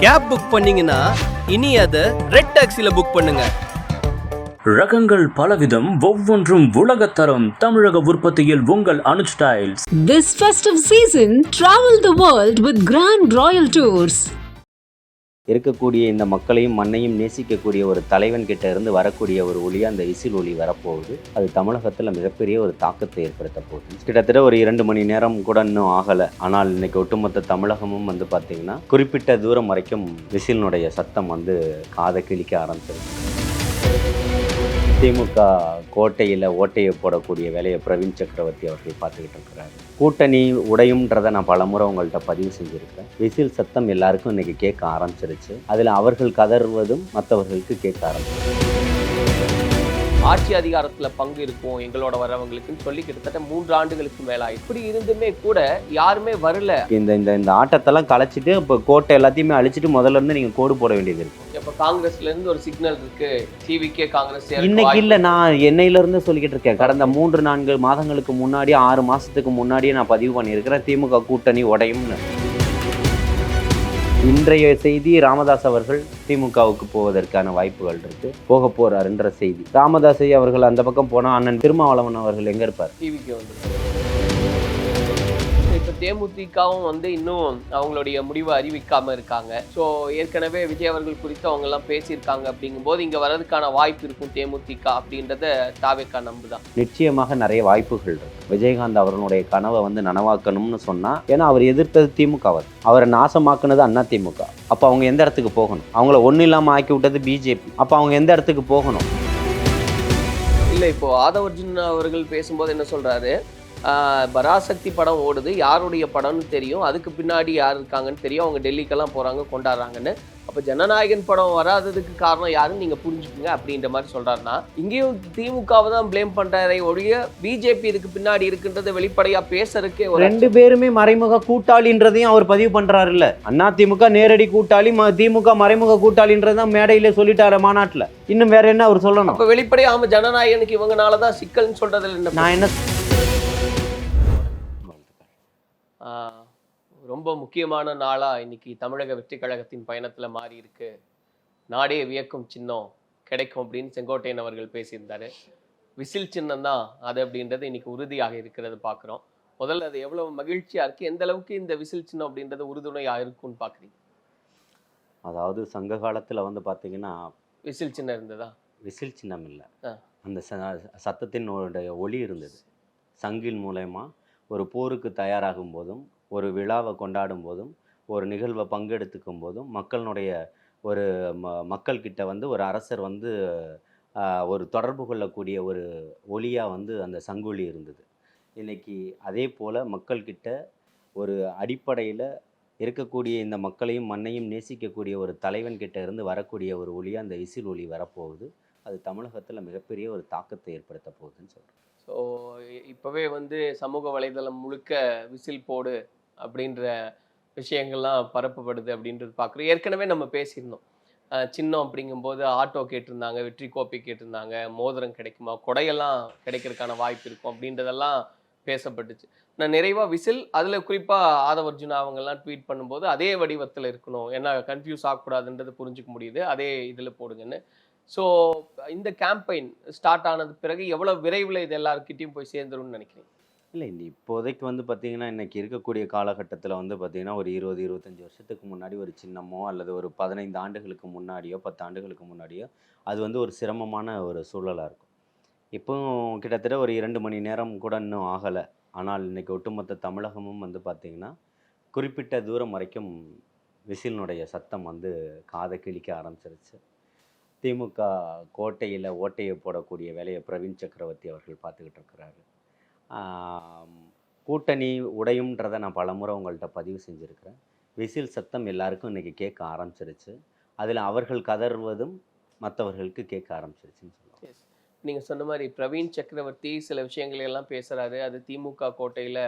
Cab book பண்ணீங்கன்னா இனி அதை ரெட் டாக்ஸில புக் பண்ணுங்க. ரகங்கள் பலவிதம், ஒவ்வொன்றும் உலகத்தரம். தமிழக உற்பத்தியில் உங்கள் Anuj styles. This festive season, travel the world with Grand Royal Tours. இருக்கக்கூடிய இந்த மக்களையும் மண்ணையும் நேசிக்கக்கூடிய ஒரு தலைவன் கிட்ட இருந்து வரக்கூடிய ஒரு ஒளியாக அந்த விசில் ஒளி வரப்போகுது. அது தமிழகத்தில் மிகப்பெரிய ஒரு தாக்கத்தை ஏற்படுத்த போகுது. கிட்டத்தட்ட ஒரு 2 மணி நேரம் கூட இன்னும் ஆகலை. ஆனால் இன்னைக்கு ஒட்டுமொத்த தமிழகமும் பார்த்திங்கன்னா குறிப்பிட்ட தூரம் வரைக்கும் விசிலினுடைய சத்தம் காதை கிழிக்க ஆரம்பிச்சிருக்கு. திமுக கோட்டையில் ஓட்டையை போடக்கூடிய வேலையை பிரவீன் சக்கரவர்த்தி அவர்கள் பார்த்துக்கிட்டு இருக்கிறாரு. கூட்டணி உடையும்ன்றதை நான் பலமுறை உங்கள்கிட்ட பதிவு செஞ்சுருக்கேன். விசில் சத்தம் எல்லாருக்கும் இன்றைக்கி கேட்க ஆரம்பிச்சிருச்சு. அதில் அவர்கள் கதறுவதும் மற்றவர்களுக்கு கேட்க ஆரம்பிச்சிருச்சு. ஆட்சி அதிகாரத்தில் பங்கு இருக்கும் எங்களோட வரவங்களுக்குன்னு சொல்லி கிட்டத்தட்ட 3 ஆண்டுகளுக்கு மேலே இப்படி இருந்துமே கூட யாருமே வரல. இந்த இந்த இந்த ஆட்டத்தெல்லாம் கலைச்சிட்டு இப்போ கோட்டை எல்லாத்தையுமே அழிச்சிட்டு முதல்ல இருந்து நீங்கள் கோடு போட வேண்டியது இருக்கும். இப்போ காங்கிரஸ்ல இருந்து ஒரு சிக்னல் இருக்கு, டிவிக்கே காங்கிரஸ் இன்னைக்கு இல்லை, நான் என்னையிலேருந்து சொல்லிக்கிட்டு இருக்கேன். கடந்த 3-4 மாதங்களுக்கு முன்னாடி 6 மாதத்துக்கு முன்னாடியே நான் பதிவு பண்ணியிருக்கிறேன் திமுக கூட்டணி உடையும்னு. இன்றைய செய்தி, ராமதாஸ் அவர்கள் திமுகவுக்கு போவதற்கான வாய்ப்புகள் இருக்கு, போக போறாருன்ற செய்தி. ராமதாஸை அவர்கள் அந்த பக்கம் போனா அண்ணன் திருமாவளவன் அவர்கள் எங்க இருப்பார்? டிவிக்கு இப்போ தேமுதிகவும் இன்னும் அவங்களுடைய முடிவை அறிவிக்காம இருக்காங்க. ஸோ ஏற்கனவே விஜய் அவர்கள் குறித்து அவங்க எல்லாம் பேசியிருக்காங்க. அப்படிங்கும்போது இங்க வர்றதுக்கான வாய்ப்பு இருக்கும் தேமுதிக அப்படின்றத தாவேக்கா நம்புதான். நிச்சயமாக நிறைய வாய்ப்புகள் இருக்கு. விஜயகாந்த் அவர்களுடைய கனவை நனவாக்கணும்னு சொன்னா, ஏன்னா அவர் எதிர்த்தது திமுக, அவரை நாசமாக்குனது அண்ணா திமுக. அப்ப அவங்க எந்த இடத்துக்கு போகணும்? அவங்கள ஒன்றும் இல்லாம ஆக்கி விட்டது பிஜேபி. அப்ப அவங்க எந்த இடத்துக்கு போகணும்? இல்லை, இப்போ ஆதவர்ஜுன் அவர்கள் பேசும்போது என்ன சொல்றாரு, பராசக்தி படம் ஓடுது, யாருடைய படம்னு தெரியும், அதுக்கு பின்னாடி யார் இருக்காங்கன்னு தெரியும், அவங்க டெல்லிக்கெல்லாம் போகிறாங்க கொண்டாடுறாங்கன்னு. அப்போ ஜனநாயகன் படம் வராததுக்கு காரணம் யாருன்னு நீங்கள் புரிஞ்சுக்குங்க அப்படின்ற மாதிரி சொல்கிறாருன்னா, இங்கேயும் திமுகவை தான் ப்ளேம் பண்ணுறாரே ஒழிய பிஜேபி இதுக்கு பின்னாடி இருக்குன்றதை வெளிப்படையாக பேசுறதுக்கே ஒரு 2 பேருமே மறைமுக கூட்டாளின்றதையும் அவர் பதிவு பண்ணுறாரு. இல்லை, அண்ணா திமுக நேரடி கூட்டாளி, திமுக மறைமுக கூட்டாளின்றதான் மேடையிலே சொல்லிட்டாரு மாநாட்டில். இன்னும் வேற என்ன அவர் சொல்லணும்? அப்போ வெளிப்படையாக ஆமாம் ஜனநாயகனுக்கு இவங்கனால தான் சிக்கல்னு சொல்கிறதுல என்ன? நான் என்ன ரொம்ப முக்கியமான நாளாக இன்னைக்கு தமிழக வெற்றி கழகத்தின் பயணத்தில் மாறி இருக்கு. நாடே வியக்கும் சின்னம் கிடைக்கும் அப்படின்னு செங்கோட்டையன் அவர்கள் பேசியிருந்தாரு. விசில் சின்னம் தான் அது அப்படின்றது இன்னைக்கு உறுதியாக இருக்கிறது பார்க்குறோம். முதல்ல அது எவ்வளவு மகிழ்ச்சியாக இருக்குது, எந்த அளவுக்கு இந்த விசில் சின்னம் அப்படின்றது உறுதுணையாக இருக்கும்னு பார்க்குறீங்க? அதாவது சங்க காலத்தில் பார்த்தீங்கன்னா விசில் சின்னம் இருந்ததா? விசில் சின்னம் இல்லை, அந்த சத்தத்தினுடைய ஒளி இருந்தது. சங்கின் மூலயமா ஒரு போருக்கு தயாராகும் போதும், ஒரு விழாவை கொண்டாடும் போதும், ஒரு நிகழ்வை பங்கெடுத்துக்கும் போதும் மக்களுடைய ஒரு மக்கள்கிட்ட ஒரு அரசர் ஒரு தொடர்பு கொள்ளக்கூடிய ஒரு ஒளியாக அந்த சங்கொலி இருந்தது. இன்றைக்கி அதே போல் மக்கள்கிட்ட ஒரு அடிப்படையில் இருக்கக்கூடிய இந்த மக்களையும் மண்ணையும் நேசிக்கக்கூடிய ஒரு தலைவன்கிட்ட இருந்து வரக்கூடிய ஒரு ஒளியாக அந்த விசில் ஒளி வரப்போகுது. அது தமிழகத்தில் மிகப்பெரிய ஒரு தாக்கத்தை ஏற்படுத்த போகுதுன்னு சொல்கிறேன். ஸோ இப்போவே சமூக வலைதளம் முழுக்க விசில் போடு அப்படின்ற விஷயங்கள்லாம் பரப்பப்படுது அப்படின்றது பார்க்குறோம். ஏற்கனவே நம்ம பேசியிருந்தோம், சின்னம் அப்படிங்கும்போது ஆட்டோ கேட்டிருந்தாங்க, வெற்றி கோப்பை கேட்டிருந்தாங்க, மோதிரம் கிடைக்குமா, கொடையெல்லாம் கிடைக்கிறதுக்கான வாய்ப்பு இருக்கும் அப்படின்றதெல்லாம் பேசப்பட்டுச்சு. நான் நிறைவாக விசில், அதில் குறிப்பாக ஆதவர்ஜுனா அவங்கெல்லாம் ட்வீட் பண்ணும்போது அதே வடிவத்தில் இருக்கணும், ஏன்னா கன்ஃபியூஸ் ஆகக்கூடாதுன்றது புரிஞ்சுக்க முடியுது, அதே இதில் போடுங்கன்னு. ஸோ இந்த கேம்பெயின் ஸ்டார்ட் ஆனது பிறகு எவ்வளோ விரைவில் இது எல்லாருக்கிட்டையும் போய் சேர்ந்துரும்னு நினைக்கிறீங்க? இல்லை, இப்போதைக்கு பார்த்திங்கன்னா இன்றைக்கி இருக்கக்கூடிய காலகட்டத்தில் பார்த்திங்கன்னா ஒரு 20-25 வருஷத்துக்கு முன்னாடி ஒரு சின்னமோ அல்லது ஒரு 15 ஆண்டுகளுக்கு முன்னாடியோ 10 ஆண்டுகளுக்கு முன்னாடியோ அது ஒரு சிரமமான ஒரு சூழலாக இருக்கும். இப்போவும் கிட்டத்தட்ட ஒரு 2 மணி நேரம் கூட இன்னும் ஆகலை. ஆனால் இன்றைக்கி ஒட்டுமொத்த தமிழகமும் பார்த்திங்கன்னா குறிப்பிட்ட தூரம் வரைக்கும் விசிலினுடைய சத்தம் காதை கிழிக்க ஆரம்பிச்சிருச்சு. திமுக கோட்டையில் ஓட்டையை போடக்கூடிய வேலையை பிரவீன் சக்கரவர்த்தி அவர்கள் பார்த்துக்கிட்டு இருக்கிறாரு. கூட்டணி உடையும்ன்றதை நான் பலமுறை உங்கள்கிட்ட பதிவு செஞ்சுருக்கிறேன். விசில் சத்தம் எல்லாருக்கும் இன்றைக்கி கேட்க ஆரம்பிச்சிருச்சு. அதில் அவர்கள் கதறுவதும் மற்றவர்களுக்கு கேட்க ஆரம்பிச்சிருச்சுன்னு சொல்லுவாங்க. நீங்கள் சொன்ன மாதிரி பிரவீன் சக்கரவர்த்தி சில விஷயங்களெல்லாம் பேசுகிறாரு, அது திமுக கோட்டையில்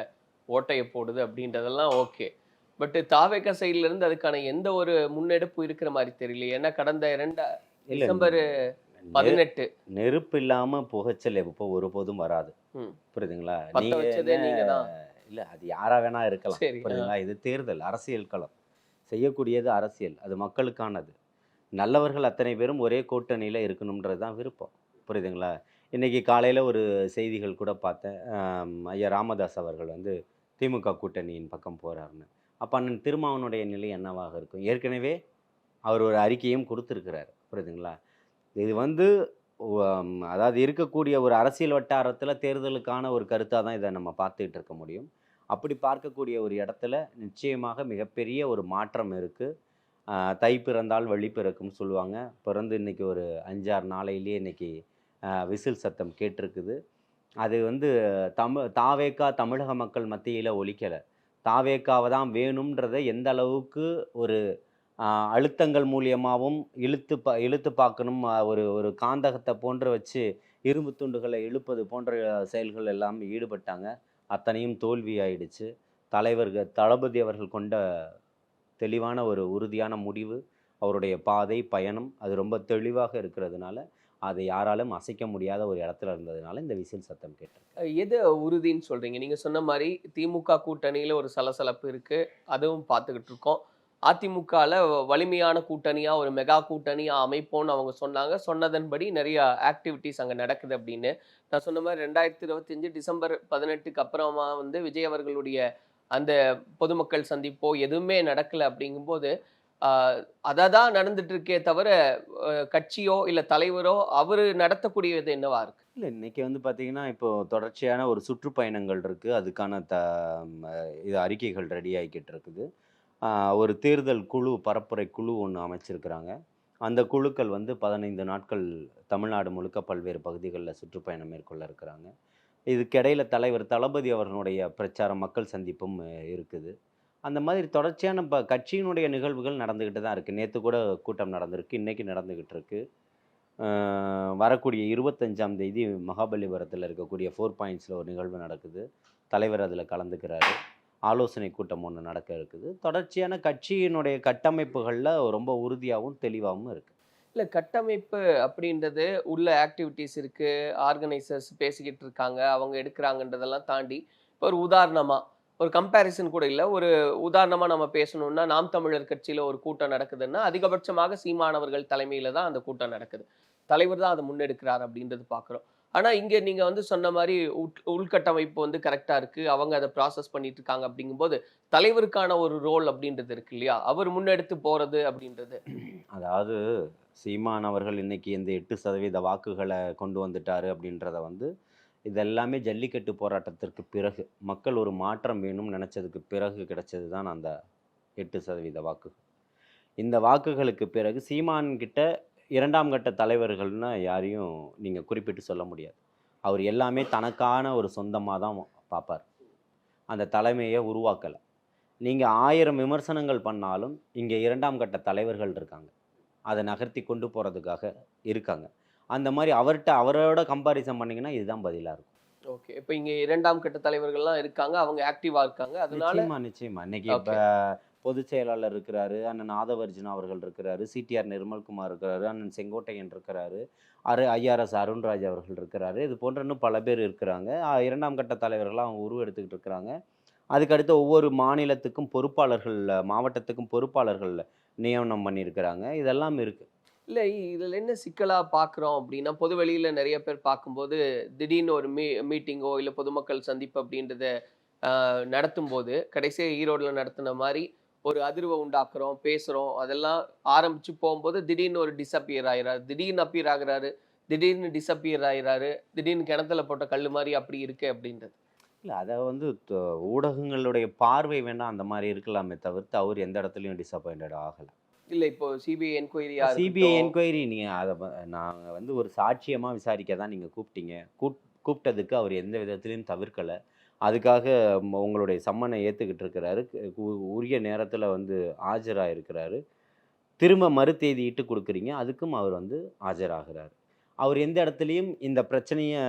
ஓட்டையை போடுது அப்படின்றதெல்லாம் ஓகே. பட் தாவேக்கா சைட்லேருந்து அதுக்கான எந்த ஒரு முன்னெடுப்பு இருக்கிற மாதிரி தெரியல. ஏன்னா கடந்த டிசம்பர் 18 நெருப்பு இல்லாம புகைச்சல் எப்போ ஒருபோதும் வராது. புரியுதுங்களா? நீங்க இல்ல, அது யாரா வேணா இருக்கலாம். புரியுதுங்களா? இது தேர்தல், அரசியல் களம். செய்யக்கூடியது அரசியல், அது மக்களுக்கானது. நல்லவர்கள் அத்தனை பேரும் ஒரே கூட்டணியில் இருக்கணுன்றது தான் விருப்பம். புரியுதுங்களா? இன்றைக்கி காலையில் ஒரு செய்திகள் கூட பார்த்தேன். ஐயா ராமதாஸ் அவர்கள் வந்து திமுக கூட்டணியின் பக்கம் போகிறாருன்னு. அப்போ அண்ணன் திருமாவனுடைய நிலை என்னவாக இருக்கும்? ஏற்கனவே அவர் ஒரு அறிக்கையும் கொடுத்துருக்கிறார். புரியுதுங்களா? இது வந்து அதாவது இருக்கக்கூடிய ஒரு அரசியல் வட்டாரத்தில் தேர்தலுக்கான ஒரு கருத்தாக தான் இதை நம்ம பார்த்துக்கிட்டு இருக்க முடியும். அப்படி பார்க்கக்கூடிய ஒரு இடத்துல நிச்சயமாக மிகப்பெரிய ஒரு மாற்றம் இருக்குது. தை பிறந்தால் வழி பிறக்கும்னு சொல்லுவாங்க. பிறந்து இன்றைக்கி ஒரு 5-6 நாளையிலேயே இன்றைக்கி விசில் சத்தம் கேட்டிருக்குது. அது வந்து தாவேக்கா தமிழக மக்கள் மத்தியில் ஒலிக்கலை. தாவேக்காவை தான் வேணுன்றதை எந்த அளவுக்கு ஒரு அழுத்தங்கள் மூலியமாகவும் இழுத்து பார்க்கணும், ஒரு காந்தகத்தை போன்று வச்சு இரும்பு துண்டுகளை இழுப்பது போன்ற செயல்கள் எல்லாம் ஈடுபட்டாங்க. அத்தனையும் தோல்வி ஆயிடுச்சு. தளபதி அவர்கள் கொண்ட தெளிவான ஒரு உறுதியான முடிவு, அவருடைய பாதை பயணம் அது ரொம்ப தெளிவாக இருக்கிறதுனால அதை யாராலும் அசைக்க முடியாத ஒரு இடத்துல இருந்ததுனால இந்த விசில் சத்தம் கேட்டிருக்கு. எது உறுதின்னு சொல்றீங்க? நீங்க சொன்ன மாதிரி திமுக கூட்டணியில ஒரு சலசலப்பு இருக்கு, அதுவும் பார்த்துக்கிட்டு இருக்கோம். அதிமுகவில் வலிமையான கூட்டணியா ஒரு மெகா கூட்டணியா அமைப்போன்னு அவங்க சொன்னாங்க. சொன்னதன்படி நிறைய ஆக்டிவிட்டிஸ் அங்கே நடக்குது அப்படின்னு. நான் சொன்ன மாதிரி 2025 டிசம்பர் 18க்கு அப்புறமா வந்து விஜய் அவர்களுடைய அந்த பொதுமக்கள் சந்திப்போ எதுவுமே நடக்கலை. அப்படிங்கும்போது அதை தான் நடந்துட்டு இருக்கே தவிர கட்சியோ இல்லை தலைவரோ அவர் நடத்தக்கூடியது என்னவா இருக்கு? இல்லை, இன்றைக்கி வந்து பார்த்திங்கன்னா இப்போது தொடர்ச்சியான ஒரு சுற்றுப்பயணங்கள் இருக்குது. அதுக்கான இது அறிக்கைகள் ரெடி ஆகிக்கிட்டு இருக்குது. ஒரு தேர்தல் குழு, பரப்புரை குழு ஒன்று அமைச்சிருக்கிறாங்க. அந்த குழுக்கள் வந்து 15 நாட்கள் தமிழ்நாடு முழுக்க பல்வேறு பகுதிகளில் சுற்றுப்பயணம் மேற்கொள்ள இருக்கிறாங்க. இதுக்கிடையில் தலைவர் தளபதி அவர்களுடைய பிரச்சாரம், மக்கள் சந்திப்பும் இருக்குது. அந்த மாதிரி தொடர்ச்சியான கட்சியினுடைய நிகழ்வுகள் நடந்துக்கிட்டு தான் இருக்குது. நேற்று கூட கூட்டம் நடந்திருக்கு, இன்றைக்கி நடந்துக்கிட்டு இருக்கு. வரக்கூடிய 25ஆம் தேதி மகாபலிபுரத்தில் இருக்கக்கூடிய 4 பாயிண்ட்ஸில் ஒரு நிகழ்வு நடக்குது. தலைவர் அதில் கலந்துக்கிறாரு. ஆலோசனை கூட்டம் ஒன்று நடக்க இருக்குது. தொடர்ச்சியான கட்சியினுடைய கட்டமைப்புகளில் ரொம்ப உறுதியாகவும் தெளிவாகவும் இருக்குது. இல்லை, கட்டமைப்பு அப்படின்றது உள்ள ஆக்டிவிட்டீஸ் இருக்குது, ஆர்கனைசர்ஸ் பேசிக்கிட்டு இருக்காங்க, அவங்க எடுக்கிறாங்கன்றதெல்லாம் தாண்டி இப்போ ஒரு உதாரணமாக ஒரு கம்பேரிசன் கூட இல்லை, ஒரு உதாரணமாக நம்ம பேசணும்னா நாம் தமிழர் கட்சியில் ஒரு கூட்டம் நடக்குதுன்னா அதிகபட்சமாக சீமானவர்கள் தலைமையில் தான் அந்த கூட்டம் நடக்குது. தலைவர் தான் அதை முன்னெடுக்கிறார் அப்படின்றது பார்க்குறோம். ஆனால் இங்கே நீங்கள் வந்து சொன்ன மாதிரி உள்கட்டமைப்பு வந்து கரெக்டாக இருக்குது, அவங்க அதை ப்ராசஸ் பண்ணிட்டு இருக்காங்க. அப்படிங்கும்போது தலைவருக்கான ஒரு ரோல் அப்படின்றது இருக்கு இல்லையா, அவர் முன்னெடுத்து போகிறது அப்படின்றது. அதாவது சீமானவர்கள் இன்னைக்கு இந்த 8% வாக்குகளை கொண்டு வந்துட்டாரு அப்படின்றத வந்து இதெல்லாமே ஜல்லிக்கட்டு போராட்டத்திற்கு பிறகு மக்கள் ஒரு மாற்றம் வேணும்னு நினச்சதுக்கு பிறகு கிடைச்சது தான் அந்த 8% வாக்கு. இந்த வாக்குகளுக்கு பிறகு சீமான்கிட்ட 2ஆம் கட்ட தலைவர்கள்னா யாரையும் நீங்கள் குறிப்பிட்டு சொல்ல முடியாது. அவர் எல்லாமே தனக்கான ஒரு சொந்தமாக தான் பார்ப்பார். அந்த தலைமையை உருவாக்கலை. நீங்கள் 1000 விமர்சனங்கள் பண்ணாலும் இங்கே 2ஆம் கட்ட தலைவர்கள் இருக்காங்க, அதை நகர்த்தி கொண்டு போகிறதுக்காக இருக்காங்க. அந்த மாதிரி அவரோட கம்பாரிசன் பண்ணிங்கன்னா இதுதான் பதிலாக இருக்கும். ஓகே, இப்போ இங்கே 2ஆம் கட்ட தலைவர்கள்லாம் இருக்காங்க, அவங்க ஆக்டிவாக இருக்காங்க. அதனால நிச்சயமா இன்னைக்கு இப்போ பொதுச் செயலாளர் இருக்கிறாரு, அண்ணன் ஆதவர்ஜுனா அவர்கள் இருக்கிறாரு, சிடிஆர் நிர்மல்குமார் இருக்கிறாரு, அண்ணன் செங்கோட்டையன் இருக்கிறாரு, ஐஆர்எஸ் அருண்ராஜ் அவர்கள் இருக்கிறாரு. இது போன்ற இன்னும் பல பேர் இருக்கிறாங்க. 2ஆம் கட்ட தலைவர்களாக அவங்க உருவெடுத்துக்கிட்டு இருக்கிறாங்க. அதுக்கடுத்து ஒவ்வொரு மாநிலத்துக்கும் பொறுப்பாளர்கள், மாவட்டத்துக்கும் பொறுப்பாளர்கள் நியமனம் பண்ணியிருக்கிறாங்க. இதெல்லாம் இருக்குது. இல்லை, இதில் என்ன சிக்கலாக பார்க்குறோம் அப்படின்னா, பொது வெளியில் நிறைய பேர் பார்க்கும்போது திடீர்னு ஒரு மீட்டிங்கோ இல்லை பொதுமக்கள் சந்திப்பு அப்படின்றத நடத்தும்போது கடைசியாக ஈரோடில் நடத்தின மாதிரி ஒரு அதிர்வை உண்டாக்குறோம், பேசுகிறோம், அதெல்லாம் ஆரம்பித்து போகும்போது திடீர்னு ஒரு டிஸப்பியர் ஆகிறாரு, திடீர்னு அப்பியர் ஆகுறாரு, திடீர்னு டிஸப்பியர் ஆகிறாரு, திடீர்னு கிணத்துல போட்ட கல் மாதிரி அப்படி இருக்கு அப்படின்றது. இல்லை, அதை வந்து ஊடகங்களுடைய பார்வை வேணால் அந்த மாதிரி இருக்கலாமே தவிர்த்து அவர் எந்த இடத்துலையும் டிஸப்பாயிண்டட் ஆகலை. இல்லை, இப்போ சிபிஐ என்கொயரி நீங்கள் அதை நாங்கள் வந்து ஒரு சாட்சியமாக விசாரிக்க தான் நீங்கள் கூப்பிட்டீங்க. கூப்பிட்டதுக்கு அவர் எந்த விதத்துலையும் தவிர்க்கலை. அதுக்காக உங்களுடைய சம்மனை ஏற்றுக்கிட்டு இருக்கிறாரு, உரிய நேரத்தில் வந்து ஆஜராக இருக்கிறாரு. திரும்ப மறுதேதி இட்டு கொடுக்குறீங்க, அதுக்கும் அவர் வந்து ஆஜராகிறார். அவர் எந்த இடத்துலையும் இந்த பிரச்சனையை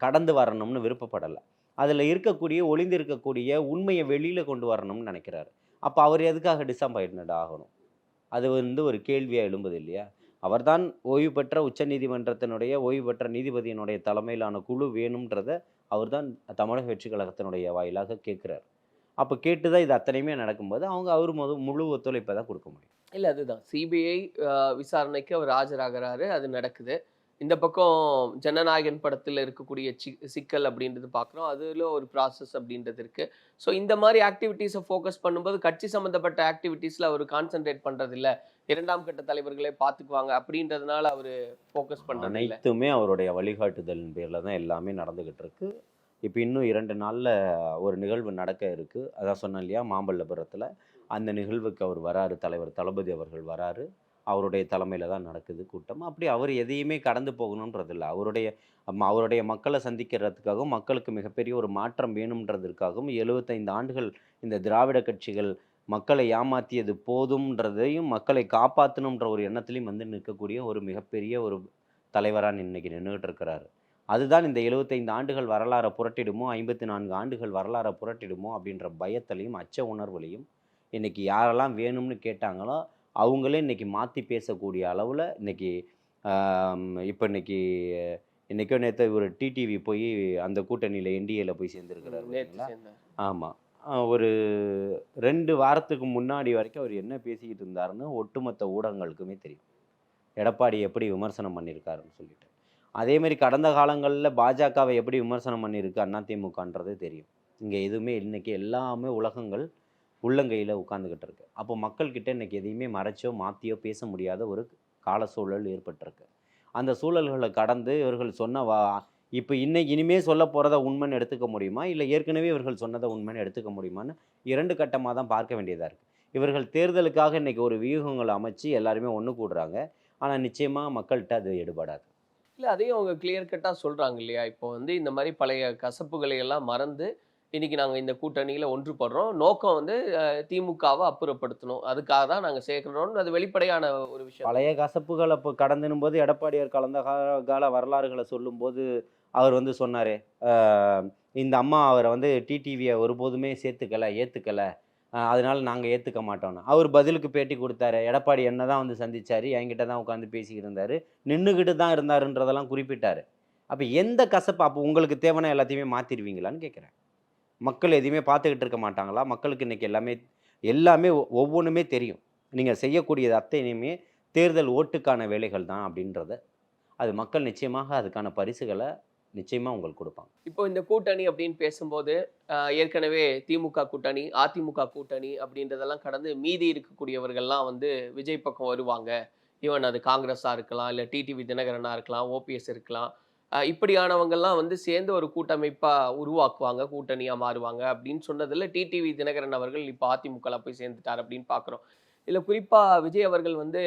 கடந்து வரணும்னு விருப்பப்படலை. அதில் இருக்கக்கூடிய ஒளிந்திருக்கக்கூடிய உண்மையை வெளியில் கொண்டு வரணும்னு நினைக்கிறாரு. அப்போ அவர் எதுக்காக டிஸப்பாயின்ட் ஆகணும்? அது வந்து ஒரு கேள்வியாக எழும்புது இல்லையா? அவர்தான் ஓய்வு பெற்ற உச்சநீதிமன்றத்தினுடைய ஓய்வு பெற்ற நீதிபதியினுடைய தலைமையிலான குழு வேணுன்றதை அவர் தான் தமிழக வெற்றி கழகத்தினுடைய வாயிலாக கேட்குறார். அப்போ கேட்டு தான் இது அத்தனையுமே நடக்கும்போது அவர் முழு ஒத்துழைப்பை தான் கொடுக்க முடியும். இல்லை, அதுதான் சிபிஐ விசாரணைக்கு அவர் ஆஜராகிறாரு, அது நடக்குது. இந்த பக்கம் ஜனநாயகன் படத்தில் இருக்கக்கூடிய சிக்கல் அப்படின்றது பார்க்குறோம், அதில் ஒரு ப்ராசஸ் அப்படின்றது இருக்குது. ஸோ இந்த மாதிரி ஆக்டிவிட்டீஸை ஃபோக்கஸ் பண்ணும்போது கட்சி சம்மந்தப்பட்ட ஆக்டிவிட்டீஸில் அவர் கான்சென்ட்ரேட் பண்ணுறதில்ல, 2ஆம் கட்ட தலைவர்களே பார்த்துக்குவாங்க அப்படின்றதுனால அவர் ஃபோக்கஸ் பண்ணுறது அனைத்துமே அவருடைய வழிகாட்டுதலின் பேரில் தான் எல்லாமே நடந்துக்கிட்டு இருக்கு. இப்போ இன்னும் 2 நாளில் ஒரு நிகழ்வு நடக்க இருக்குது. அதான் சொன்னேன் இல்லையா, மாமல்லபுரத்தில். அந்த நிகழ்வுக்கு அவர் வராரு, தலைவர் தளபதி அவர்கள் வராரு. அவருடைய தலைமையில் தான் நடக்குது கூட்டம். அப்படி அவர் எதையுமே கடந்து போகணுன்றது இல்லை. அவருடைய மக்களை சந்திக்கிறதுக்காகவும், மக்களுக்கு மிகப்பெரிய ஒரு மாற்றம் வேணுன்றதற்காகவும் 75 ஆண்டுகள் இந்த திராவிட கட்சிகள் மக்களை ஏமாற்றியது போதும்ன்றதையும், மக்களை காப்பாற்றணுன்ற ஒரு எண்ணத்துலையும் வந்து நிற்கக்கூடிய ஒரு மிகப்பெரிய ஒரு தலைவராக இன்னைக்கு நின்றுகிட்டு இருக்கிறாரு. அதுதான் இந்த 75 ஆண்டுகள் வரலாறை புரட்டிடுமோ, 54 ஆண்டுகள் வரலாறை புரட்டிடுமோ அப்படின்ற பயத்திலையும் அச்ச உணர்வுலையும் இன்றைக்கி யாரெல்லாம் வேணும்னு கேட்டாங்களோ அவங்களே இன்றைக்கி மாற்றி பேசக்கூடிய அளவில் இன்றைக்கோ நேற்று ஒரு டிடிவி போய் அந்த கூட்டணியில் என்டிஏல போய் சேர்ந்துருக்கிறாரு. ஆமாம், ஒரு 2 வாரத்துக்கு முன்னாடி வரைக்கும் அவர் என்ன பேசிக்கிட்டு இருந்தாருன்னு ஒட்டுமொத்த ஊடகங்களுக்குமே தெரியும், எடப்பாடி எப்படி விமர்சனம் பண்ணியிருக்காருன்னு சொல்லிட்டு. அதேமாதிரி கடந்த காலங்களில் பாஜகவை எப்படி விமர்சனம் பண்ணியிருக்கு அதிமுகன்றது தெரியும். இங்கே எதுவுமே இன்றைக்கி எல்லாமே உலகங்கள் உள்ளங்கையில் உட்காந்துக்கிட்டு இருக்கு. அப்போ மக்கள்கிட்ட இன்றைக்கி எதையுமே மறைச்சோ மாற்றியோ பேச முடியாத ஒரு கால சூழல் ஏற்பட்டிருக்கு. அந்த சூழல்களை கடந்து இவர்கள் சொன்ன இப்போ இனிமே சொல்ல போகிறத உண்மைன்னு எடுத்துக்க முடியுமா, இல்லை ஏற்கனவே இவர்கள் சொன்னதை உண்மைன்னு எடுத்துக்க முடியுமான்னு 2 கட்டமாக தான் பார்க்க வேண்டியதாக இருக்குது. இவர்கள் தேர்தலுக்காக இன்றைக்கி ஒரு வியூகங்களை அமைச்சு எல்லாருமே ஒன்று கூடுறாங்க. ஆனால் நிச்சயமாக மக்கள்கிட்ட அது எடுபடாது. இல்லை, அதையும் அவங்க கிளியர் கட்டாக சொல்கிறாங்க இல்லையா. இப்போ வந்து இந்த மாதிரி பழைய கசப்புகளை எல்லாம் மறந்து இன்றைக்கி நாங்கள் இந்த கூட்டணியில் ஒன்றுபடுறோம், நோக்கம் வந்து திமுகவை அப்புறப்படுத்தணும், அதுக்காக தான் நாங்கள் சேர்க்கிறோம்னு அது வெளிப்படையான ஒரு விஷயம். பழைய கசப்புகளை இப்போ கடந்துனும் போது எடப்பாடியார் கலந்த கால வரலாறுகளை சொல்லும்போது அவர் வந்து சொன்னார், இந்த அம்மா அவரை வந்து டிடிவியை ஒருபோதுமே ஏற்றுக்கலை, அதனால நாங்கள் ஏற்றுக்க மாட்டோம்னு. அவர் பதிலுக்கு பேட்டி கொடுத்தாரு. எடப்பாடி என்ன தான் வந்து சந்திச்சார், என்கிட்ட தான் உட்காந்து பேசிக்கிட்டு இருந்தார், நின்றுக்கிட்டு தான் இருந்தாருன்றதெல்லாம் குறிப்பிட்டார். அப்போ எந்த கசப்பு, அப்போ உங்களுக்கு தேவையான எல்லாத்தையுமே மாற்றிடுவீங்களான்னு கேட்குறேன். மக்கள் எதையுமே பார்த்துக்கிட்டு இருக்க மாட்டாங்களா? மக்களுக்கு இன்றைக்கி எல்லாமே ஒவ்வொன்றுமே தெரியும். நீங்கள் செய்யக்கூடியது அத்தனையுமே தேர்தல் ஓட்டுக்கான வேலைகள் தான் அப்படின்றத அது மக்கள் நிச்சயமாக அதுக்கான பரிசுகளை நிச்சயமாக உங்களுக்கு கொடுப்பாங்க. இப்போ இந்த கூட்டணி அப்படின்னு பேசும்போது ஏற்கனவே திமுக கூட்டணி, அதிமுக கூட்டணி அப்படின்றதெல்லாம் கடந்து மீதி இருக்கக்கூடியவர்கள்லாம் வந்து விஜய் பக்கம் வருவாங்க. ஈவன் அது காங்கிரஸாக இருக்கலாம், இல்லை டிடிவி தினகரனாக இருக்கலாம், ஓபிஎஸ் இருக்கலாம், இப்படியானவங்கெல்லாம் வந்து சேர்ந்து ஒரு கூட்டமைப்பாக உருவாக்குவாங்க, கூட்டணியாக மாறுவாங்க அப்படின்னு சொன்னதில் டிடிவி தினகரன் அவர்கள் இப்போ அதிமுகவில் போய் சேர்ந்துட்டார் அப்படின்னு பார்க்குறோம். இல்லை, குறிப்பாக விஜய் அவர்கள் வந்து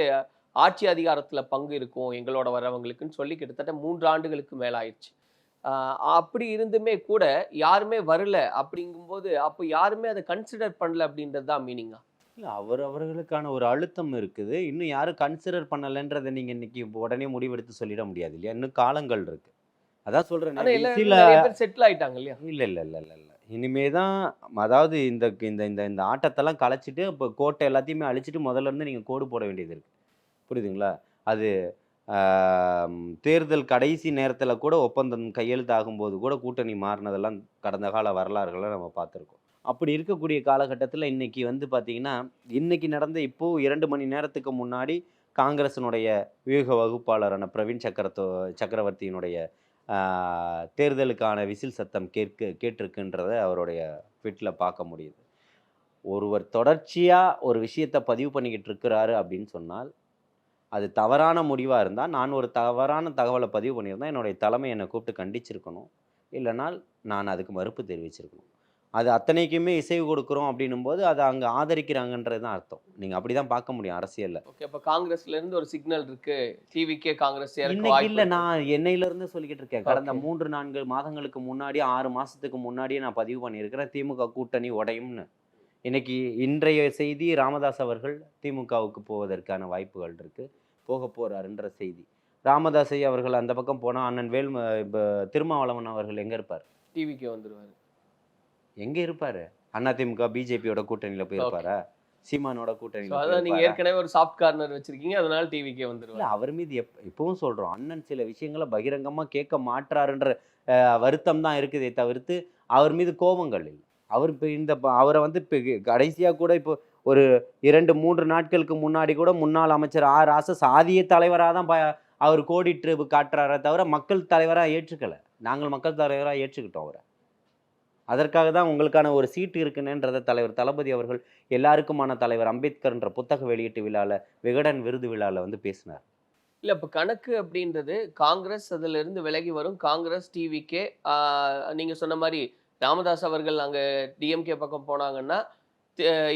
ஆட்சி அதிகாரத்தில் பங்கு இருக்கும் எங்களோட வரவங்களுக்குன்னு சொல்லி கிட்டத்தட்ட 3 ஆண்டுகளுக்கு மேலே ஆயிடுச்சு. அப்படி இருந்துமே கூட யாருமே வரல அப்படிங்கும்போது அப்போ யாருமே அதை கன்சிடர் பண்ணல அப்படின்றது தான் மீனிங்கா? இல்லை, அவர்களுக்கான ஒரு அழுத்தம் இருக்குது. இன்னும் யாரும் கன்சிடர் பண்ணலைன்றதை நீங்கள் இன்னைக்கு உடனே முடிவெடுத்து சொல்லிட முடியாது இல்லையா. இன்னும் காலங்கள் இருக்குது. அதான் சொல்கிறேன், செட்டில் ஆகிட்டாங்க இல்லையா. இல்லை, இனிமே தான். அதாவது இந்த இந்த இந்த இந்த ஆட்டத்தெல்லாம் கலைச்சிட்டு இப்போ கோட்டை எல்லாத்தையுமே அழிச்சிட்டு முதல்ல இருந்து நீங்கள் கோடு போட வேண்டியது இருக்குது. புரியுதுங்களா? அது தேர்தல் கடைசி நேரத்தில் கூட ஒப்பந்தம் கையெழுத்தாகும்போது கூட கூட்டணி மாறினதெல்லாம் கடந்த கால வரலாறுகளை நம்ம பார்த்துருக்கோம். அப்படி இருக்கக்கூடிய காலகட்டத்தில் இன்றைக்கி வந்து பார்த்திங்கன்னா, இன்றைக்கி நடந்த இப்போது 2 மணி நேரத்துக்கு முன்னாடி காங்கிரஸினுடைய வியூக வகுப்பாளரான பிரவீன் சக்கரவர்த்தியினுடைய தேர்தலுக்கான விசில் சத்தம் கேட்டிருக்குன்றத அவருடைய ட்விட்டில் பார்க்க முடியுது. ஒருவர் தொடர்ச்சியாக ஒரு விஷயத்தை பதிவு பண்ணிக்கிட்டு இருக்கிறாரு அப்படின்னு சொன்னால், அது தவறான முடிவாக இருந்தால், நான் ஒரு தவறான தகவலை பதிவு பண்ணியிருந்தால் என்னுடைய தலைமை என்னை கூப்பிட்டு கண்டிச்சிருக்கணும், இல்லைனால் நான் அதுக்கு மறுப்பு தெரிவிச்சிருக்கணும். அது அத்தனைக்குமே இசைவு கொடுக்குறோம் அப்படின்னும் போது அதை அங்கே ஆதரிக்கிறாங்கன்றது தான் அர்த்தம். நீங்கள் அப்படி தான் பார்க்க முடியும் அரசியலில். ஓகே, அப்போ காங்கிரஸ்லேருந்து ஒரு சிக்னல் இருக்குது, டிவிக்கே காங்கிரஸ் இல்லை, நான் என்னையிலேருந்து சொல்லிக்கிட்டு இருக்கேன். கடந்த 3-4 மாதங்களுக்கு முன்னாடி, 6 மாதத்துக்கு முன்னாடியே நான் பதிவு பண்ணியிருக்கிறேன் திமுக கூட்டணி உடையும்னு. இன்றைய செய்தி, ராமதாஸ் அவர்கள் திமுகவுக்கு போவதற்கான வாய்ப்புகள் இருக்குது, போக போகிறாருன்ற செய்தி. ராமதாஸை அவர்கள் அந்த பக்கம் போனால் அண்ணன் திருமாவளவன் அவர்கள் எங்கே இருப்பார்? டிவிக்கே வந்துடுவார். எங்கே இருப்பார்? அதிமுக பிஜேபியோட கூட்டணியில் போயிருப்பாரா? சீமானோட கூட்டணியில்? அதான் நீங்கள் ஏற்கனவே ஒரு சாஃப்ட் கார்னர் வச்சுருக்கீங்க, அதனால டிவிக்கே வந்துடுவார். இல்லை, அவர் மீது இப்பவும் சொல்கிறோம், அண்ணன் சில விஷயங்களை பகிரங்கமாக கேட்க மாட்டாருன்ற வருத்தம் தான் இருக்குதே தவிர்த்து அவர் மீது கோபங்கள் இல்லை. அவர் இப்போ அவரை வந்து இப்போ கடைசியாக கூட இப்போ ஒரு 2-3 நாட்களுக்கு முன்னாடி கூட முன்னாள் அமைச்சர் ராசா சாதிய தலைவராக தான் அவர் கோடிட்டு காட்டுறாரே தவிர மக்கள் தலைவராக ஏற்றுக்கலை. நாங்கள் மக்கள் தலைவராக ஏற்றுக்கிட்டோம் அவரை. அதற்காக தான் உங்களுக்கான ஒரு சீட்டு இருக்குன்னுன்றத தலைவர் தளபதி அவர்கள் எல்லாருக்குமான தலைவர் அம்பேத்கர்ன்ற புத்தக வெளியீட்டு விழாவில் விகடன் விருது விழாவில் வந்து பேசினார். இல்ல இப்ப கணக்கு அப்படின்றது காங்கிரஸ் அதுல இருந்து விலகி வரும். காங்கிரஸ், டிவிகே, நீங்க சொன்ன மாதிரி ராமதாஸ் அவர்கள் அங்க டிஎம்கே பக்கம் போனாங்கன்னா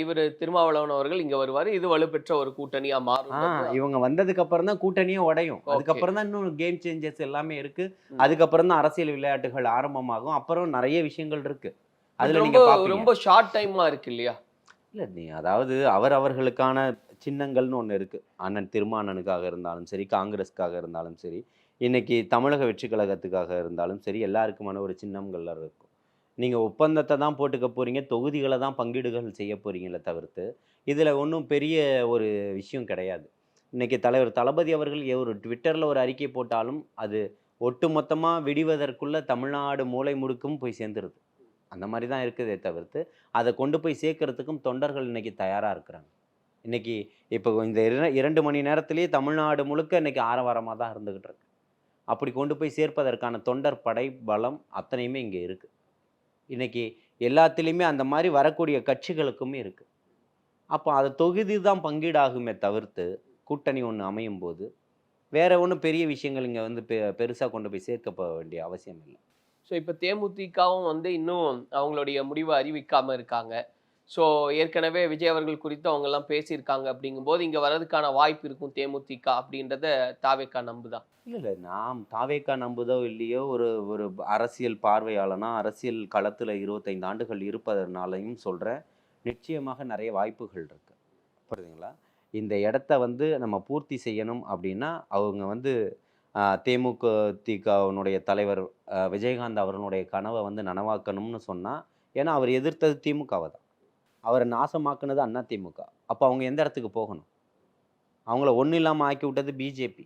இவர் திருமாவளவன் அவர்கள் இங்க வருவாரு. இது வலுப்பெற்ற ஒரு கூட்டணியா மாறும். இவங்க வந்ததுக்கு அப்புறம் தான் கூட்டணியே உடையும். அதுக்கப்புறம் தான் இன்னும் கேம் சேஞ்சஸ் எல்லாமே இருக்கு. அதுக்கப்புறம் தான் அரசியல் விளையாட்டுகள் ஆரம்பமாகும். அப்புறம் நிறைய விஷயங்கள் இருக்கு. அதுல நீங்க ரொம்ப ஷார்ட் டைமா இருக்கு இல்லையா? இல்ல நீ அதாவது அவர்களுக்கான சின்னங்கள்னு ஒன்று இருக்கு. அண்ணன் திருமானனுக்காக இருந்தாலும் சரி, காங்கிரஸ்க்காக இருந்தாலும் சரி, இன்னைக்கு தமிழக வெற்றி கழகத்துக்காக இருந்தாலும் சரி, எல்லாருக்குமான ஒரு சின்னங்கள் இருக்கும். நீங்கள் ஒப்பந்தத்தை தான் போட்டுக்க போகிறீங்க, தொகுதிகளை தான் பங்கீடுகள் செய்ய போகிறீங்களே தவிர்த்து இதில் ஒன்றும் பெரிய ஒரு விஷயம் கிடையாது. இன்றைக்கி தலைவர் தளபதி அவர்கள் ஒரு ட்விட்டரில் ஒரு அறிக்கை போட்டாலும் அது ஒட்டுமொத்தமாக விடுவதற்குள்ளே தமிழ்நாடு மூலை முடுக்கும் போய் சேர்ந்துருது. அந்த மாதிரி தான் இருக்குதே தவிர்த்து அதை கொண்டு போய் சேர்க்கறதுக்கும் தொண்டர்கள் இன்றைக்கி தயாராக இருக்கிறாங்க. இன்றைக்கி இப்போ இந்த 2 மணி நேரத்திலேயே தமிழ்நாடு முழுக்க இன்றைக்கி ஆரவாரமாக தான் இருந்துக்கிட்டு இருக்கு. அப்படி கொண்டு போய் சேர்ப்பதற்கான தொண்டர் படை பலம் அத்தனையுமே இங்கே இருக்குது. இன்றைக்கி எல்லாத்துலேயுமே அந்த மாதிரி வரக்கூடிய கட்சிகளுக்குமே இருக்குது. அப்போ அதை தொகுதி தான் பங்கீடாகுமே தவிர்த்து கூட்டணி ஒன்று அமையும் போது வேற ஒன்றும் பெரிய விஷயங்கள் இங்கே வந்து பெருசாக கொண்டு போய் சேர்க்க வேண்டிய அவசியம் இல்லை. ஸோ இப்போ தேமுதிகவும் வந்து இன்னும் அவங்களுடைய முடிவை அறிவிக்காமல் இருக்காங்க. ஸோ ஏற்கனவே விஜய் அவர்கள் குறித்து அவங்கெல்லாம் பேசியிருக்காங்க. அப்படிங்கும்போது இங்கே வர்றதுக்கான வாய்ப்பு இருக்கும் தேமுதிக அப்படின்றத தாவேக்கா நம்புதா? இல்லை நாம் தாவேக்கா நம்புதோ இல்லையோ, ஒரு அரசியல் பார்வையாளனா அரசியல் களத்தில் 25 ஆண்டுகள் இருப்பதனாலையும் சொல்கிறேன், நிச்சயமாக நிறைய வாய்ப்புகள் இருக்குது. புரியுதுங்களா? இந்த இடத்த வந்து நம்ம பூர்த்தி செய்யணும் அப்படின்னா அவங்க வந்து தேமுதிகனுடைய தலைவர் விஜயகாந்த் அவர்களுடைய கனவை வந்து நனவாக்கணும்னு சொன்னால், ஏன்னா அவர் எதிர்த்தது திமுகவை தான், அவரை நாசமாக்குனது அண்ணா திமுக. அப்போ அவங்க எந்த இடத்துக்கு போகணும்? அவங்கள ஒன்றும் இல்லாமல் ஆக்கி விட்டது பிஜேபி.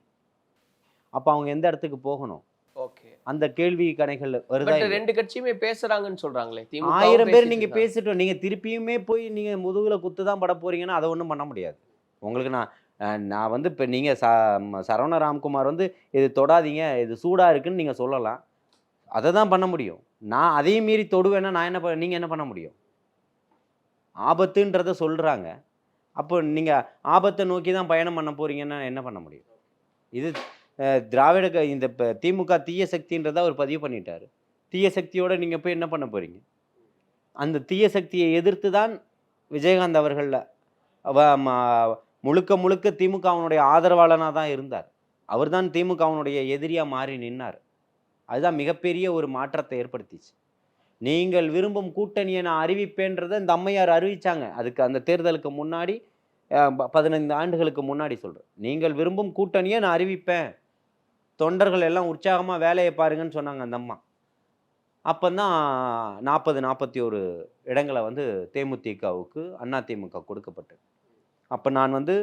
அப்போ அவங்க எந்த இடத்துக்கு போகணும்? ஓகே, அந்த கேள்வி கணைகள் வருதா? 2 கட்சியுமே பேசுறாங்கன்னு சொல்றாங்களே. 1000 பேர் நீங்க பேசிட்டோம், நீங்க திருப்பியுமே போய் நீங்க முதுகுல குத்து தான் பட போறீங்கன்னா அதை ஒன்றும் பண்ண முடியாது. உங்களுக்கு நான் வந்து இப்போ நீங்கள் சரவண ராம்குமார் வந்து இது தொடாதீங்க, இது சூடாக இருக்குன்னு நீங்கள் சொல்லலாம், அதை தான் பண்ண முடியும். நான் அதையும் மீறி தொடுவேன்னா நான் நீங்கள் என்ன பண்ண முடியும்? ஆபத்துன்றதை சொல்கிறாங்க, அப்போ நீங்கள் ஆபத்தை நோக்கி தான் பயணம் பண்ண போகிறீங்கன்னா என்ன பண்ண முடியும்? இது திராவிட இந்த திமுக தீய சக்தின்றதை அவர் பதிவு பண்ணிட்டார். தீய சக்தியோடு நீங்கள் போய் என்ன பண்ண போகிறீங்க? அந்த தீய சக்தியை எதிர்த்து தான் விஜயகாந்த் அவர்களில் முழுக்க திமுகவினுடைய ஆதரவாளனாக தான் இருந்தார். அவர் தான் திமுகவினுடைய எதிரியாக மாறி நின்னார். அதுதான் மிகப்பெரிய ஒரு மாற்றத்தை ஏற்படுத்திச்சு. நீங்கள் விரும்பும் கூட்டணியை நான் அறிவிப்பேன்றதை இந்த அம்மையார் அறிவித்தாங்க. அதுக்கு அந்த தேர்தலுக்கு முன்னாடி 15 ஆண்டுகளுக்கு முன்னாடி சொல்கிறேன், நீங்கள் விரும்பும் கூட்டணியை நான் அறிவிப்பேன், தொண்டர்கள் எல்லாம் உற்சாகமாக வேலையை பாருங்கன்னு சொன்னாங்க அந்த அம்மா. அப்போ தான் 41 இடங்களை வந்து தேமுதிகவுக்கு அதிமுக கொடுக்கப்பட்டது. அப்போ நான் வந்து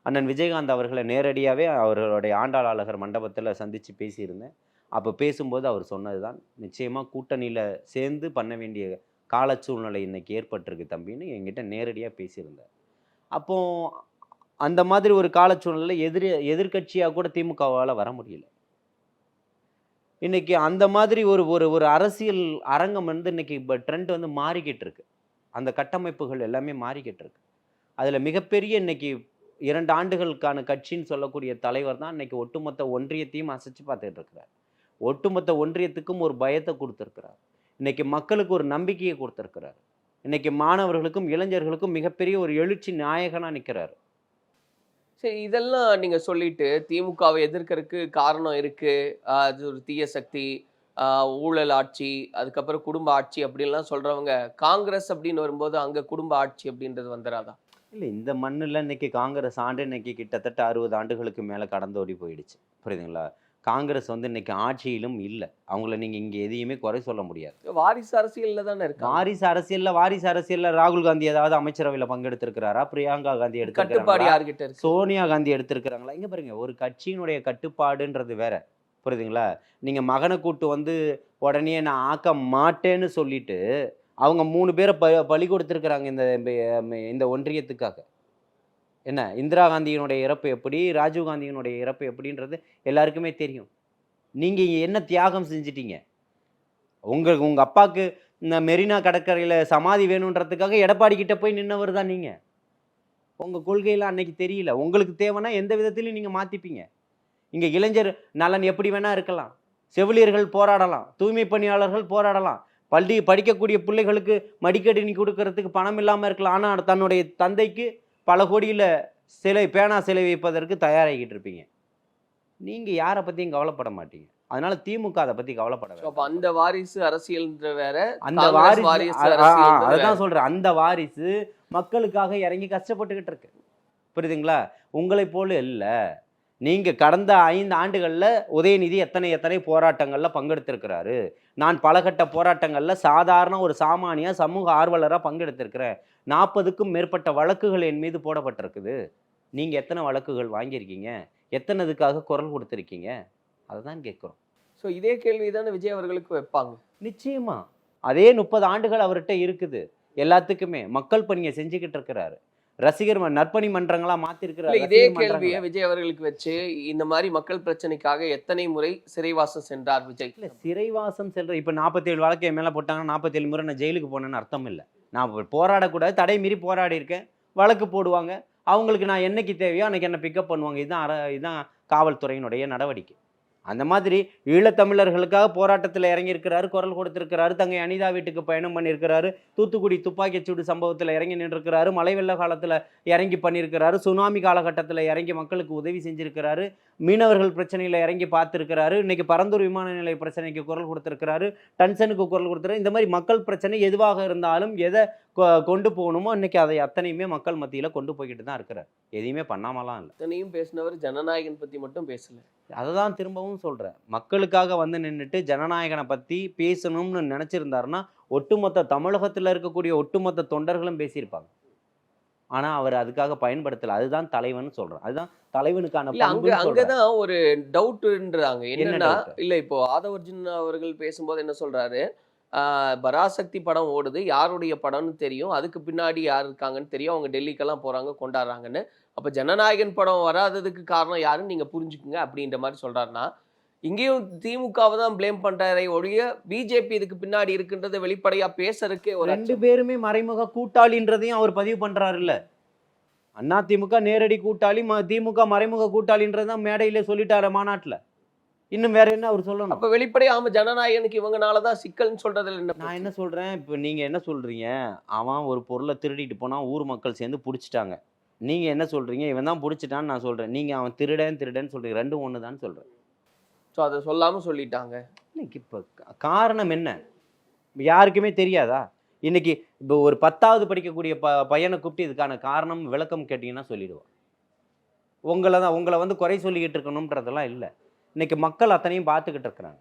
அண்ணன் விஜயகாந்த் அவர்களை நேரடியாகவே அவர்களுடைய ஆண்டாளர் மண்டபத்தில் சந்தித்து பேசியிருந்தேன். அப்போ பேசும்போது அவர் சொன்னது தான், நிச்சயமாக கூட்டணியில் சேர்ந்து பண்ண வேண்டிய கால சூழ்நிலை இன்றைக்கி ஏற்பட்டிருக்கு தம்பின்னு என்கிட்ட நேரடியாக பேசியிருந்தார். அப்போது அந்த மாதிரி ஒரு கால சூழ்நிலையில் எதிர்கட்சியாக கூட திமுகவால் வர முடியல. இன்றைக்கி அந்த மாதிரி ஒரு அரசியல் அரங்கம் வந்து இன்றைக்கி இப்போ ட்ரெண்ட் வந்து மாறிக்கிட்டு இருக்கு. அந்த கட்டமைப்புகள் எல்லாமே மாறிக்கிட்டு இருக்கு. அதில் மிகப்பெரிய இன்றைக்கி 2 ஆண்டுகளுக்கான கட்சின்னு சொல்லக்கூடிய தலைவர் தான் இன்றைக்கி ஒட்டுமொத்த ஒன்றியத்தையும் அசைச்சு பார்த்துட்டு இருக்கிறார். ஒட்டுமொத்த ஒன்றியத்துக்கும் ஒரு பயத்தை கொடுத்துருக்கிறார். இன்றைக்கி மக்களுக்கு ஒரு நம்பிக்கையை கொடுத்துருக்கிறார். இன்றைக்கி மாணவர்களுக்கும் இளைஞர்களுக்கும் மிகப்பெரிய ஒரு எழுச்சி நாயகனாக நிற்கிறார். சரி, இதெல்லாம் நீங்கள் சொல்லிட்டு திமுகவை எதிர்க்கிறதுக்கு காரணம் இருக்குது, அது ஒரு தீய சக்தி, ஊழல் ஆட்சி, அதுக்கப்புறம் குடும்ப ஆட்சி அப்படின்லாம் சொல்கிறவங்க, காங்கிரஸ் அப்படின்னு வரும்போது அங்கே குடும்ப ஆட்சி அப்படின்றது வந்துடாதா? இல்லை, இந்த மண்ணில் இன்றைக்கி காங்கிரஸ் ஆண்டு இன்றைக்கி கிட்டத்தட்ட 60 ஆண்டுகளுக்கு மேலே கடந்தோடி போயிடுச்சு. புரியுதுங்களா? காங்கிரஸ் வந்து இன்றைக்கி ஆட்சியிலும் இல்லை. அவங்கள நீங்கள் இங்கே எதையுமே குறை சொல்ல முடியாது. வாரிசு அரசியலில் தானே இருக்கு. வாரிசு அரசியலில் ராகுல் காந்தி ஏதாவது அமைச்சரவையில் பங்கெடுத்திருக்கிறாரா? பிரியங்கா காந்தி கட்டுப்பாடு யார்கிட்ட இருக்கு? சோனியா காந்தி எடுத்திருக்கிறாங்களா? இங்கே பாருங்க, ஒரு கட்சியினுடைய கட்டுப்பாடுன்றது வேற. புரியுதுங்களா? நீங்கள் மகனை கூட்டு வந்து உடனே நான் ஆக்க மாட்டேன்னு சொல்லிட்டு அவங்க 3 பேரை பலி கொடுத்துருக்குறாங்க இந்த ஒன்றியத்துக்காக. என்ன இந்திரா காந்தியினுடைய இறப்பு எப்படி, ராஜீவ் காந்தியினுடைய இறப்பு எப்படின்றது எல்லாருக்குமே தெரியும். நீங்கள் என்ன தியாகம் செஞ்சிட்டீங்க? உங்கள் அப்பாவுக்கு இந்த மெரினா கடற்கரையில் சமாதி வேணுன்றதுக்காக எடப்பாடி கிட்ட போய் நின்னவர் தான் நீங்கள். உங்கள் கொள்கையில் அன்னைக்கு தெரியல. உங்களுக்கு தேவைன்னா எந்த விதத்திலையும் நீங்கள் மாற்றிப்பீங்க. இங்கே இளைஞர் நலன் எப்படி வேணால் இருக்கலாம், செவிலியர்கள் போராடலாம், தூய்மை பணியாளர்கள் போராடலாம், படிக்கக்கூடிய பிள்ளைகளுக்கு மடிக்கணினி கொடுக்கறதுக்கு பணம் இல்லாமல் இருக்கலாம். ஆனால் தன்னுடைய தந்தைக்கு பல கோடியில் பேனா சிலை வைப்பதற்கு தயாராகிட்டு இருப்பீங்க. நீங்கள் யாரை பற்றியும் கவலைப்பட மாட்டீங்க. அதனால திமுக அதை பற்றி கவலைப்பட வேண்டாம். அந்த வாரிசு அரசியல் வேற, அந்த வாரிசு அதான் சொல்கிறேன். அந்த வாரிசு மக்களுக்காக இறங்கி கஷ்டப்பட்டுக்கிட்டு இருக்கு. புரியுதுங்களா? உங்களை போல இல்லை. நீங்கள் கடந்த 5 ஆண்டுகளில் உதயநிதி எத்தனை போராட்டங்களில் பங்கெடுத்திருக்கிறாரு. நான் பலகட்ட போராட்டங்களில் சாதாரண ஒரு சாமானிய சமூக ஆர்வலராக பங்கெடுத்திருக்கிறேன். 40க்கும் மேற்பட்ட வழக்குகள் என் மீது போடப்பட்டிருக்குது. நீங்கள் எத்தனை வழக்குகள் வாங்கியிருக்கீங்க? எத்தனைதுக்காக குரல் கொடுத்துருக்கீங்க? அதை தான் கேட்குறோம். ஸோ இதே கேள்வி தானே விஜய் அவர்களுக்கு வைப்பாங்க. நிச்சயமா அதே 30 ஆண்டுகள் அவர்கிட்ட இருக்குது. எல்லாத்துக்குமே மக்கள் பணியை செஞ்சுக்கிட்டு இருக்கிறாரு. ரசிகர் நற்பணி மன்றங்களா மாத்திருக்கிறாரு. இதே கேள்வியை விஜய் அவர்களுக்கு வச்சு இந்த மாதிரி மக்கள் பிரச்சனைக்காக எத்தனை முறை சிறைவாசம் சென்றார் விஜய்? இல்ல சிறைவாசம் செல்ற இப்ப 47 வழக்கு என் மேல போட்டாங்கன்னா 47 முறை நான் ஜெயிலுக்கு போனேன்னு அர்த்தம் இல்லை. நான் போராடக்கூடாது, தடை மீறி போராடி இருக்கேன், வழக்கு போடுவாங்க. அவங்களுக்கு நான் என்னைக்கு தேவையோ அன்னைக்கு என்ன பிக்கப் பண்ணுவாங்க. இதுதான் காவல்துறையினுடைய நடவடிக்கை. அந்த மாதிரி ஈழத்தமிழர்களுக்காக போராட்டத்தில் இறங்கியிருக்கிறாரு, குரல் கொடுத்திருக்கிறாரு, தங்கை அனிதா வீட்டுக்கு பயணம் பண்ணியிருக்கிறாரு, தூத்துக்குடி துப்பாக்கிச்சூடு சம்பவத்தில் இறங்கி நின்றுருக்கிறாரு, மழை வெள்ள காலத்தில் இறங்கி பண்ணியிருக்கிறாரு, சுனாமி காலகட்டத்தில் இறங்கி மக்களுக்கு உதவி செஞ்சிருக்கிறாரு, மீனவர்கள் பிரச்சனையில் இறங்கி பார்த்துருக்கிறாரு, இன்னைக்கு பரந்தூர் விமான நிலைய பிரச்சனைக்கு குரல் கொடுத்திருக்கிறாரு, டன்சனுக்கு குரல் கொடுத்துருக்காரு. இந்த மாதிரி மக்கள் பிரச்சனை எதுவாக இருந்தாலும் எதை கொண்டு போகணுமோ இன்னைக்கு அதை அத்தனையுமே மக்கள் மத்தியில் கொண்டு போய்கிட்டு தான் இருக்கிறார். எதையுமே பண்ணாமலாம் இல்லை. அத்தனையும் பேசினவர் ஜனநாயகன் பற்றி மட்டும் பேசல. அதை தான் திரும்பவும் சொல்கிறேன். மக்களுக்காக வந்து நின்றுட்டு ஜனநாயகனை பற்றி பேசணும்னு நினச்சிருந்தாருன்னா ஒட்டுமொத்த தமிழகத்தில் இருக்கக்கூடிய ஒட்டுமொத்த தொண்டர்களும் பேசியிருப்பாங்க. ஆனால் அவர் அதுக்காக பயன்படுத்தலை. அதுதான் தலைவன் சொல்கிறேன். அதுதான் தலைவனுக்கான அங்கதான் ஒரு டவுட்ன்றாங்க. என்னன்னா இல்லை, இப்போ ஆதவர்ஜுன் அவர்கள் பேசும்போது என்ன சொல்றாரு, பராசக்தி படம் ஓடுது, யாருடைய படம்னு தெரியும், அதுக்கு பின்னாடி யார் இருக்காங்கன்னு தெரியும், அவங்க டெல்லிக்கெல்லாம் போறாங்க கொண்டாடுறாங்கன்னு. அப்ப ஜனநாயகன் படம் வராததுக்கு காரணம் யாருன்னு நீங்க புரிஞ்சுக்குங்க அப்படின்ற மாதிரி சொல்றாருன்னா, இங்கேயும் திமுகவை தான் பிளேம் பண்றாரே ஒழிய பிஜேபி இதுக்கு பின்னாடி இருக்குன்றதை வெளிப்படையா பேசுறதுக்கே ஒரு 2 பேருமே மறைமுக கூட்டாளின்றதையும் அவர் பதிவு பண்றாரு. இல்ல அண்ணா திமுக நேரடி கூட்டாளி, திமுக மறைமுக கூட்டாளின்றதான் மேடையில சொல்லிட்டாரு மாநாட்டுல. இன்னும் வேற என்ன அவர் சொல்லணும்? அப்ப வெளிப்படையா ஆமா ஜனநாயகனுக்கு இவங்கனாலதான் சிக்கல்னு சொல்றதுல என்ன? நான் என்ன சொல்றேன், இப்போ நீங்க என்ன சொல்றீங்க, அவன் ஒரு பொருளை திருடிட்டு போனா ஊர் மக்கள் சேர்ந்து பிடிச்சிட்டாங்க. நீங்க என்ன சொல்றீங்க, இவன் தான் பிடிச்சிட்டான்னு நான் சொல்றேன். நீங்க அவன் திருடன்னு சொல்றீங்க. 2 ஒன்று தான் சொல்றேன். ஸோ அதை சொல்லாம சொல்லிட்டாங்க. இன்னைக்கு இப்போ காரணம் என்ன யாருக்குமே தெரியாதா? இன்னைக்கு இப்போ ஒரு 10வது படிக்கக்கூடிய பையனை கூப்பிட்டு இதுக்கான காரணம் விளக்கம் கேட்டீங்கன்னா சொல்லிடுவான். உங்களை வந்து குறை சொல்லிக்கிட்டு இருக்கணும்ன்றதெல்லாம் இல்லை. இன்னைக்கு மக்கள் அத்தனையும் பார்த்துக்கிட்டு இருக்கிறாங்க.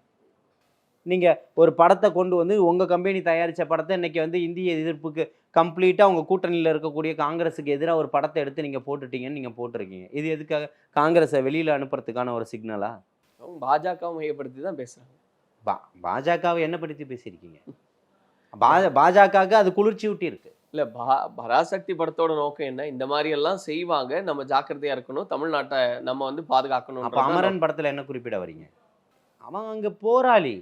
நீங்கள் ஒரு படத்தை கொண்டு வந்து உங்கள் கம்பெனி தயாரித்த படத்தை இன்றைக்கி வந்து இந்திய எதிர்ப்புக்கு கம்ப்ளீட்டாக உங்கள் கூட்டணியில் இருக்கக்கூடிய காங்கிரஸுக்கு எதிராக ஒரு படத்தை எடுத்து நீங்கள் போட்டுட்டீங்கன்னு நீங்கள் போட்டிருக்கீங்க. இது எதுக்காக? காங்கிரஸை வெளியில் அனுப்புறதுக்கான ஒரு சிக்னலா? பாஜக மையப்படுத்தி தான் பேசுகிறாங்க. பாஜகவை என்ன படுத்தி பேசியிருக்கீங்க? பாஜகவுக்கு அது குளிர்ச்சி ஊட்டி இருக்கு. இல்லை, பராசக்தி படத்தோட நோக்கம் என்ன? இந்த மாதிரி எல்லாம் செய்வாங்க, நம்ம ஜாக்கிரதையா இருக்கணும், தமிழ்நாட்டை நம்ம வந்து பாதுகாக்கணும். அப்போ அமரன் படத்தில் என்ன குறிப்பிட வரீங்க? அவன் அங்கே போராளி.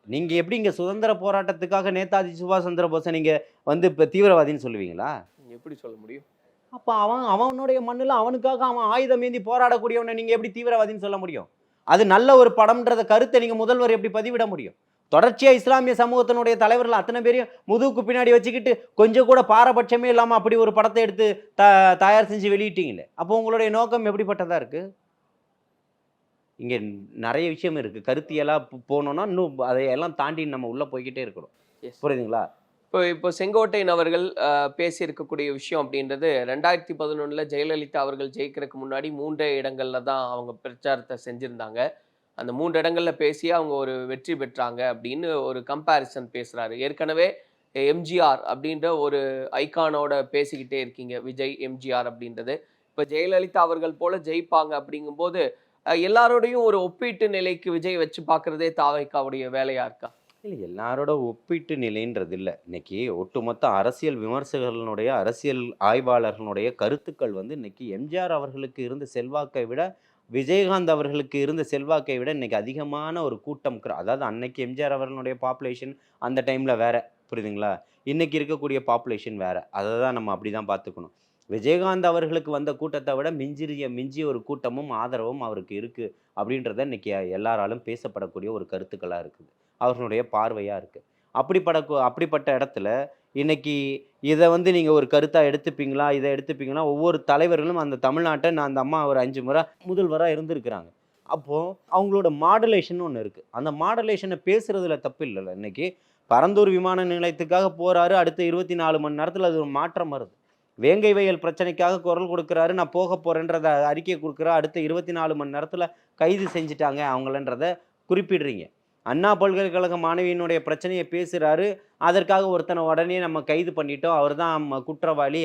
நீங்கள் எப்படி இங்கே சுதந்திர போராட்டத்துக்காக நேதாஜி சுபாஷ் சந்திர போஸை நீங்கள் வந்து இப்போ தீவிரவாதின்னு சொல்லுவீங்களா? எப்படி சொல்ல முடியும்? அப்போ அவனுடைய மண்ணில் அவனுக்காக அவன் ஆயுதம் ஏந்தி போராடக்கூடியவனை நீங்கள் எப்படி தீவிரவாதின்னு சொல்ல முடியும்? அது நல்ல ஒரு படம்ன்றத கருத்தை நீங்கள் முதல்வர் எப்படி பதிவிட முடியும்? தொடர்ச்சியாக இஸ்லாமிய சமூகத்தினுடைய தலைவர்கள் அத்தனை பேரையும் முதுகுக்கு பின்னாடி வச்சுக்கிட்டு கொஞ்சம் கூட பாரபட்சமே இல்லாமல் அப்படி ஒரு படத்தை எடுத்து தயார் செஞ்சு வெளியிட்டீங்களே. அப்போ உங்களுடைய நோக்கம் எப்படிப்பட்டதாக இருக்குது? இங்கே நிறைய விஷயம் இருக்குது. கருத்தியெல்லாம் போனோன்னா இன்னும் அதையெல்லாம் தாண்டி நம்ம உள்ளே போய்கிட்டே இருக்கணும். புரியுதுங்களா? இப்போ செங்கோட்டையன் அவர்கள் பேசியிருக்கக்கூடிய விஷயம் அப்படின்றது 2011 ஜெயலலிதா அவர்கள் ஜெயிக்கிறதுக்கு முன்னாடி 3 இடங்கள்ல தான் அவங்க பிரச்சாரத்தை செஞ்சுருந்தாங்க. அந்த 3 இடங்கள்ல பேசி அவங்க ஒரு வெற்றி பெற்றாங்க அப்படின்னு ஒரு கம்பேரிசன் பேசுகிறாரு. ஏற்கனவே எம்ஜிஆர் அப்படின்ற ஒரு ஐகானோட பேசிக்கிட்டே இருக்கீங்க, விஜய் எம்ஜிஆர் அப்படின்றது. இப்போ ஜெயலலிதா அவர்கள் போல ஜெயிப்பாங்க அப்படிங்கும்போது எல்லாரோடையும் ஒரு ஒப்பீட்டு நிலைக்கு விஜய் வச்சு பார்க்குறதே தாவைக்காவுடைய வேலையா இருக்கா? இல்லை, எல்லாரோட ஒப்பீட்டு நிலைன்றது இல்லை. இன்னைக்கு ஒட்டுமொத்த அரசியல் விமர்சகர்களுடைய, அரசியல் ஆய்வாளர்களுடைய கருத்துக்கள் வந்து இன்னைக்கு எம்ஜிஆர் அவர்களுக்கு இருந்த செல்வாக்கை விட, விஜயகாந்த் அவர்களுக்கு இருந்த செல்வாக்கை விட இன்னைக்கு அதிகமான ஒரு கூட்டம். அதாவது அன்னைக்கு எம்ஜிஆர் அவர்களுடைய பாப்புலேஷன் அந்த டைமில் வேற, புரியுதுங்களா? இன்னைக்கு இருக்கக்கூடிய பாப்புலேஷன் வேற. அதை தான் நம்ம அப்படி தான் பார்த்துக்கணும். விஜயகாந்த் அவர்களுக்கு வந்த கூட்டத்தை விட மிஞ்சிய ஒரு கூட்டமும் ஆதரவும் அவருக்கு இருக்குது அப்படின்றத இன்னைக்கு எல்லாராலும் பேசப்படக்கூடிய ஒரு கருத்துக்களாக இருக்குது, அவர்களுடைய பார்வையாக இருக்குது. அப்படிப்பட்ட இடத்துல இன்னைக்கு இதை வந்து நீங்கள் ஒரு கருத்தாக எடுத்துப்பீங்களா, இதை எடுத்துப்பீங்களா? ஒவ்வொரு தலைவர்களும் அந்த தமிழ்நாட்டை, நான் அந்த அம்மா ஒரு 5 முறை முதல்வராக இருந்திருக்கிறாங்க. அப்போது அவங்களோட மாடுலேஷன் ஒன்று இருக்குது. அந்த மாடுலேஷனை பேசுகிறதுல தப்பு இல்லைல்ல. இன்னைக்கு பரந்தூர் விமான நிலையத்துக்காக போகிறாரு, அடுத்த 24 மணி நேரத்தில் அது ஒரு மாற்றம் வருது. வேங்கை வயல் பிரச்சனைக்காக குரல் கொடுக்குறாரு, நான் போக போகிறேன்றத அறிக்கை கொடுக்குறா, அடுத்த 24 மணி நேரத்தில் கைது செஞ்சுட்டாங்க அவங்களன்றதை குறிப்பிடுறீங்க. அண்ணா பல்கலைக்கழக மாணவியினுடைய பிரச்சனையை பேசுகிறாரு, அதற்காக ஒருத்தனை உடனே நம்ம கைது பண்ணிட்டோம், அவர் தான் குற்றவாளி,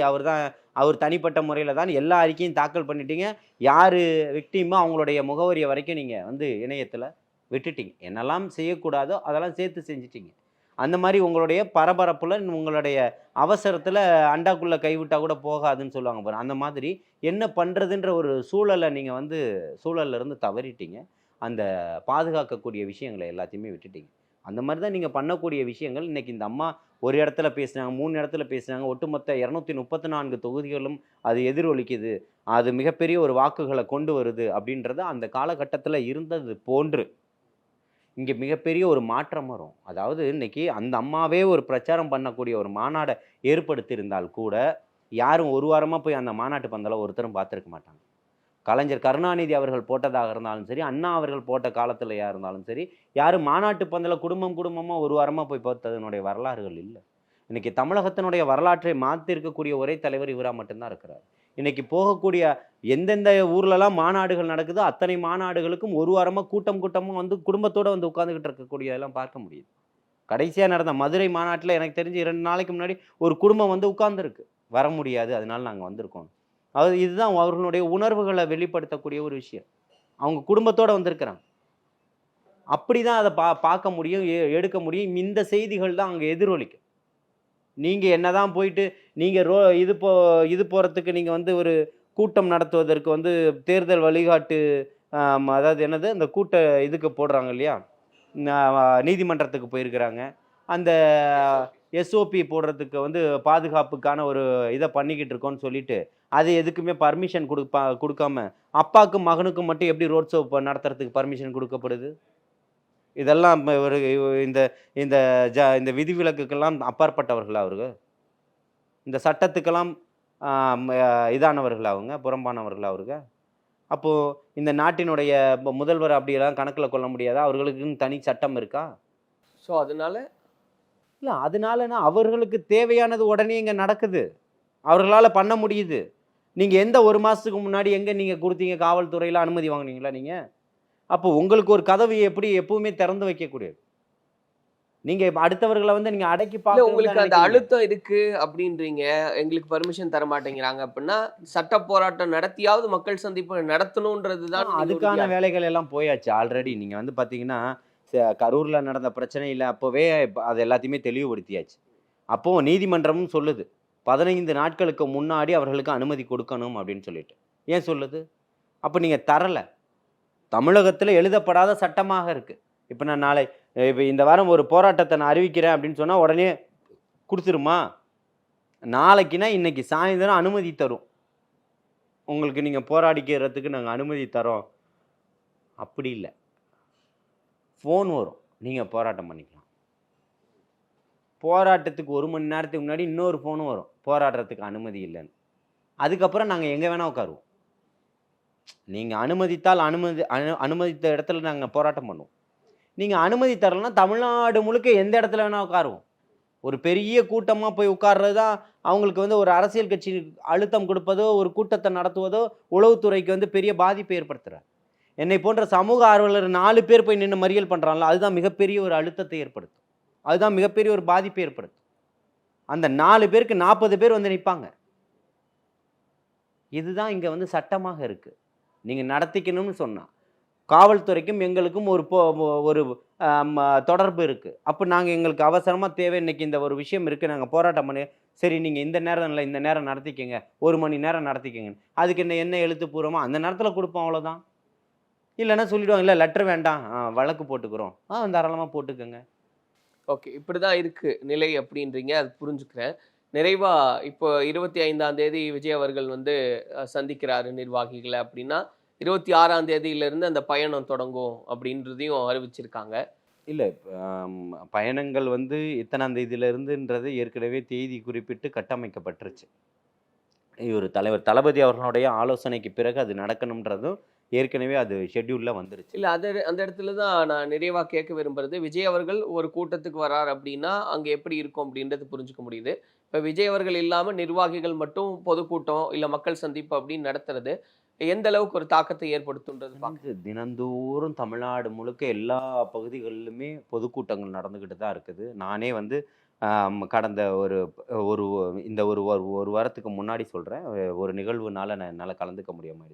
அவர் தனிப்பட்ட முறையில் தான் எல்லா அறிக்கையும் தாக்கல் பண்ணிட்டீங்க. யார் விக்டிமோ அவங்களுடைய முகவரியை வரைக்கும் நீங்கள் வந்து இணையத்தில் விட்டுட்டீங்க. என்னெல்லாம் செய்யக்கூடாதோ அதெல்லாம் சேர்த்து செஞ்சிட்டீங்க. அந்த மாதிரி உங்களுடைய பரபரப்பில், உங்களுடைய அவசரத்தில் அண்டாக்குள்ளே கைவிட்டால் கூட போகாதுன்னு சொல்லுவாங்க பாரு, அந்த மாதிரி என்ன பண்ணுறதுன்ற ஒரு சூழலை நீங்கள் வந்து சூழல்லேருந்து தவறிட்டீங்க. அந்த பாதுகாக்கக்கூடிய விஷயங்களை எல்லாத்தையுமே விட்டுட்டீங்க. அந்த மாதிரி தான் நீங்கள் பண்ணக்கூடிய விஷயங்கள். இன்றைக்கி இந்த அம்மா ஒரு இடத்துல பேசுனாங்க, 3 இடத்துல பேசுனாங்க, ஒட்டுமொத்த 234 தொகுதிகளும் அது எதிரொலிக்குது, அது மிகப்பெரிய ஒரு வாக்குகளை கொண்டு வருது அப்படின்றது அந்த காலகட்டத்தில் இருந்தது போன்று இங்கே மிகப்பெரிய ஒரு மாற்றம் வரும். அதாவது இன்னைக்கு அந்த அம்மாவே ஒரு பிரச்சாரம் பண்ணக்கூடிய ஒரு மாநாடை ஏற்படுத்தியிருந்தால் கூட யாரும் ஒரு வாரமாக போய் அந்த மாநாட்டு பந்தலை ஒருத்தரும் பார்த்துருக்க மாட்டாங்க. கலைஞர் கருணாநிதி அவர்கள் போட்டதாக இருந்தாலும் சரி, அண்ணா அவர்கள் போட்ட காலத்தில் இருந்தாலும் சரி, யாரும் மாநாட்டு பந்தலை குடும்பமாக ஒரு வாரமாக போய் பார்த்ததனுடைய வரலாறுகள் இல்லை. இன்றைக்கி தமிழகத்தினுடைய வரலாற்றை மாற்றிருக்கக்கூடிய ஒரே தலைவர் இவராக மட்டும்தான் இருக்கிறார். இன்றைக்கி போகக்கூடிய எந்தெந்த ஊர்லலாம் மாநாடுகள் நடக்குதோ அத்தனை மாநாடுகளுக்கும் ஒரு வாரமாக கூட்டமாக வந்து குடும்பத்தோடு வந்து உட்காந்துக்கிட்டு இருக்கக்கூடியதெல்லாம் பார்க்க முடியுது. கடைசியாக நடந்த மதுரை மாநாட்டில் எனக்கு தெரிஞ்சு 2 நாளைக்கு முன்னாடி ஒரு குடும்பம் வந்து உட்கார்ந்துருக்கு, வர முடியாது, அதனால நாங்கள் வந்திருக்கோம். அது இதுதான் அவர்களுடைய உணர்வுகளை வெளிப்படுத்தக்கூடிய ஒரு விஷயம். அவங்க குடும்பத்தோடு வந்திருக்கிறாங்க. அப்படி தான் அதை பார்க்க முடியும், எடுக்க முடியும். இந்த செய்திகள் தான் அங்கே எதிரொலிக்கும். நீங்கள் என்ன தான் போயிட்டு நீங்கள் இது போகிறதுக்கு நீங்கள் வந்து ஒரு கூட்டம் நடத்துவதற்கு வந்து தேர்தல் வழிகாட்டு, அதாவது என்னது அந்த இதுக்கு போடுறாங்க இல்லையா, நீதிமன்றத்துக்கு போயிருக்கிறாங்க. அந்த எஸ்ஓபி போடுறதுக்கு வந்து பாதுகாப்புக்கான ஒரு இதை பண்ணிக்கிட்டு இருக்கோன்னு சொல்லிட்டு அது எதுக்குமே பர்மிஷன் கொடுக்காம அப்பாவுக்கும் மகனுக்கும் மட்டும் எப்படி ரோட் ஷோ நடத்துறதுக்கு பர்மிஷன் கொடுக்கப்படுது? இதெல்லாம் ஒரு இந்த இந்த இந்த விதிவிலக்குக்கெல்லாம் அப்பாற்பட்டவர்கள் அவர்கள், இந்த சட்டத்துக்கெல்லாம் இதானவர்கள், அவங்க புறம்பானவர்கள் அவர்கள். அப்போது இந்த நாட்டினுடைய முதல்வர் அப்படியெல்லாம் கணக்கில் கொள்ள முடியாதா? அவர்களுக்குன்னு தனி சட்டம் இருக்கா? ஸோ அதனால இல்லை, அதனாலனா அவர்களுக்கு தேவையானது உடனே இங்கே நடக்குது, அவர்களால் பண்ண முடியுது. நீங்கள் எந்த 1 மாதத்துக்கு முன்னாடி எங்கே நீங்கள் கொடுத்தீங்க? காவல்துறையில் அனுமதி வாங்கினீங்களா நீங்கள்? அப்போ உங்களுக்கு ஒரு கதவு எப்படி எப்பவுமே திறந்து வைக்கக்கூடியது. நீங்கள் அடுத்தவர்களை வந்து நீங்கள் அடக்கி பார்க்க, உங்களுக்கு அந்த அழுத்தம் இருக்கு அப்படின்றீங்க, எங்களுக்கு பர்மிஷன் தர மாட்டேங்கிறாங்க அப்படின்னா சட்ட போராட்டம் நடத்தியாவது மக்கள் சந்திப்பு நடத்தணுன்றது தான். அதுக்கான வேலைகள் எல்லாம் போயாச்சு ஆல்ரெடி. நீங்கள் வந்து பார்த்தீங்கன்னா கரூரில் நடந்த பிரச்சனையில் அப்போவே அது எல்லாத்தையுமே தெளிவுபடுத்தியாச்சு. அப்போது நீதிமன்றமும் சொல்லுது 15 நாட்களுக்கு முன்னாடி அவர்களுக்கு அனுமதி கொடுக்கணும் அப்படின்னு சொல்லிட்டு. ஏன் சொல்லுது? அப்போ நீங்கள் தரலை. தமிழகத்தில் எழுதப்படாத சட்டமாக இருக்குது. இப்போ நான் இப்போ இந்த வாரம் ஒரு போராட்டத்தை நான் அறிவிக்கிறேன் அப்படின்னு சொன்னால் உடனே கொடுத்துருமா? நாளைக்குன்னா இன்னைக்கு சாயந்தரம் அனுமதி தரும், உங்களுக்கு நீங்கள் போராடிக்கிறதுக்கு நாங்கள் அனுமதி தரோம். அப்படி இல்லை, ஃபோன் வரும், நீங்கள் போராட்டம் பண்ணிக்கலாம். போராட்டத்துக்கு 1 மணி நேரத்துக்கு முன்னாடி இன்னொரு ஃபோனும் வரும், போராடுறதுக்கு அனுமதி இல்லைன்னு. அதுக்கப்புறம் நாங்கள் எங்கே வேணால் உட்காருவோம். நீங்கள் அனுமதித்தால் அனுமதித்த இடத்துல நாங்கள் போராட்டம் பண்ணுவோம். நீங்கள் அனுமதி தரலைன்னா தமிழ்நாடு முழுக்க எந்த இடத்துல வேணால் உட்காருவோம். ஒரு பெரிய கூட்டமாக போய் உட்கார்றது தான் அவங்களுக்கு வந்து ஒரு அரசியல் கட்சி அழுத்தம் கொடுப்பதோ ஒரு கூட்டத்தை நடத்துவதோ உளவுத்துறைக்கு வந்து பெரிய பாதிப்பை ஏற்படுத்துகிறார். என்னை போன்ற சமூக ஆர்வலர் 4 பேர் போய் நின்று மறியல் பண்ணுறாங்களா, அதுதான் மிகப்பெரிய ஒரு அழுத்தத்தை ஏற்படுத்தும், அதுதான் மிகப்பெரிய ஒரு பாதிப்பை ஏற்படுத்தும். அந்த 4 பேருக்கு 40 பேர் வந்து நிற்பாங்க. இதுதான் இங்கே வந்து சட்டமாக இருக்குது. நீங்கள் நடத்திக்கணும்னு சொன்னால் காவல்துறைக்கும் எங்களுக்கும் ஒரு தொடர்பு இருக்குது. அப்போ நாங்கள் எங்களுக்கு அவசரமாக தேவை, இன்றைக்கி இந்த ஒரு விஷயம் இருக்குது, நாங்கள் போராட்டம் பண்ணி, சரி நீங்கள் இந்த நேரம் இல்லை, இந்த நேரம் நடத்திக்கங்க, 1 மணி நேரம் நடத்திக்கங்க, அதுக்கு என்ன எழுத்துப்பூர்வமாக அந்த நேரத்தில் கொடுப்போம், அவ்வளோதான். இல்லைன்னா சொல்லிவிடுவாங்க, இல்லை லெட்டர் வேண்டாம், வழக்கு போட்டுக்கிறோம், தாராளமாக போட்டுக்கோங்க. ஓகே, இப்படி தான் இருக்குது நிலை அப்படின்றீங்க, அது புரிஞ்சுக்கிறேன். நிறைவா இப்போ 25ஆம் தேதி விஜய் அவர்கள் வந்து சந்திக்கிறாரு நிர்வாகிகளை அப்படின்னா 26ஆம் தேதியிலிருந்து அந்த பயணம் தொடங்கும் அப்படின்றதையும் அறிவிச்சிருக்காங்க. இல்லை, பயணங்கள் வந்து எத்தனாம் தேதியிலிருந்துன்றது ஏற்கனவே தேதி குறிப்பிட்டு கட்டமைக்கப்பட்டுருச்சு. இவர் தலைவர் தளபதி அவர்களுடைய ஆலோசனைக்கு பிறகு அது நடக்கணுன்றதும் ஏற்கனவே அது ஷெட்யூலில் வந்துருச்சு. இல்லை, அந்த இடத்துல தான் நான் நிறைவாக கேட்க விரும்புறது, விஜய் அவர்கள் ஒரு கூட்டத்துக்கு வரார் அப்படின்னா அங்கே எப்படி இருக்கும் அப்படின்றது புரிஞ்சுக்க முடியுது. இப்போ விஜய் அவர்கள் இல்லாமல் நிர்வாகிகள் மட்டும் பொதுக்கூட்டம் இல்லை மக்கள் சந்திப்பு அப்படின்னு நடத்துறது எந்த அளவுக்கு ஒரு தாக்கத்தை ஏற்படுத்துன்றது தினந்தோறும் தமிழ்நாடு முழுக்க எல்லா பகுதிகளிலுமே பொதுக்கூட்டங்கள் நடந்துக்கிட்டு தான் இருக்குது. நானே வந்து கடந்த இந்த ஒரு வாரத்துக்கு முன்னாடி சொல்கிறேன், ஒரு நிகழ்வுனால என்னால் கலந்துக்க முடியாம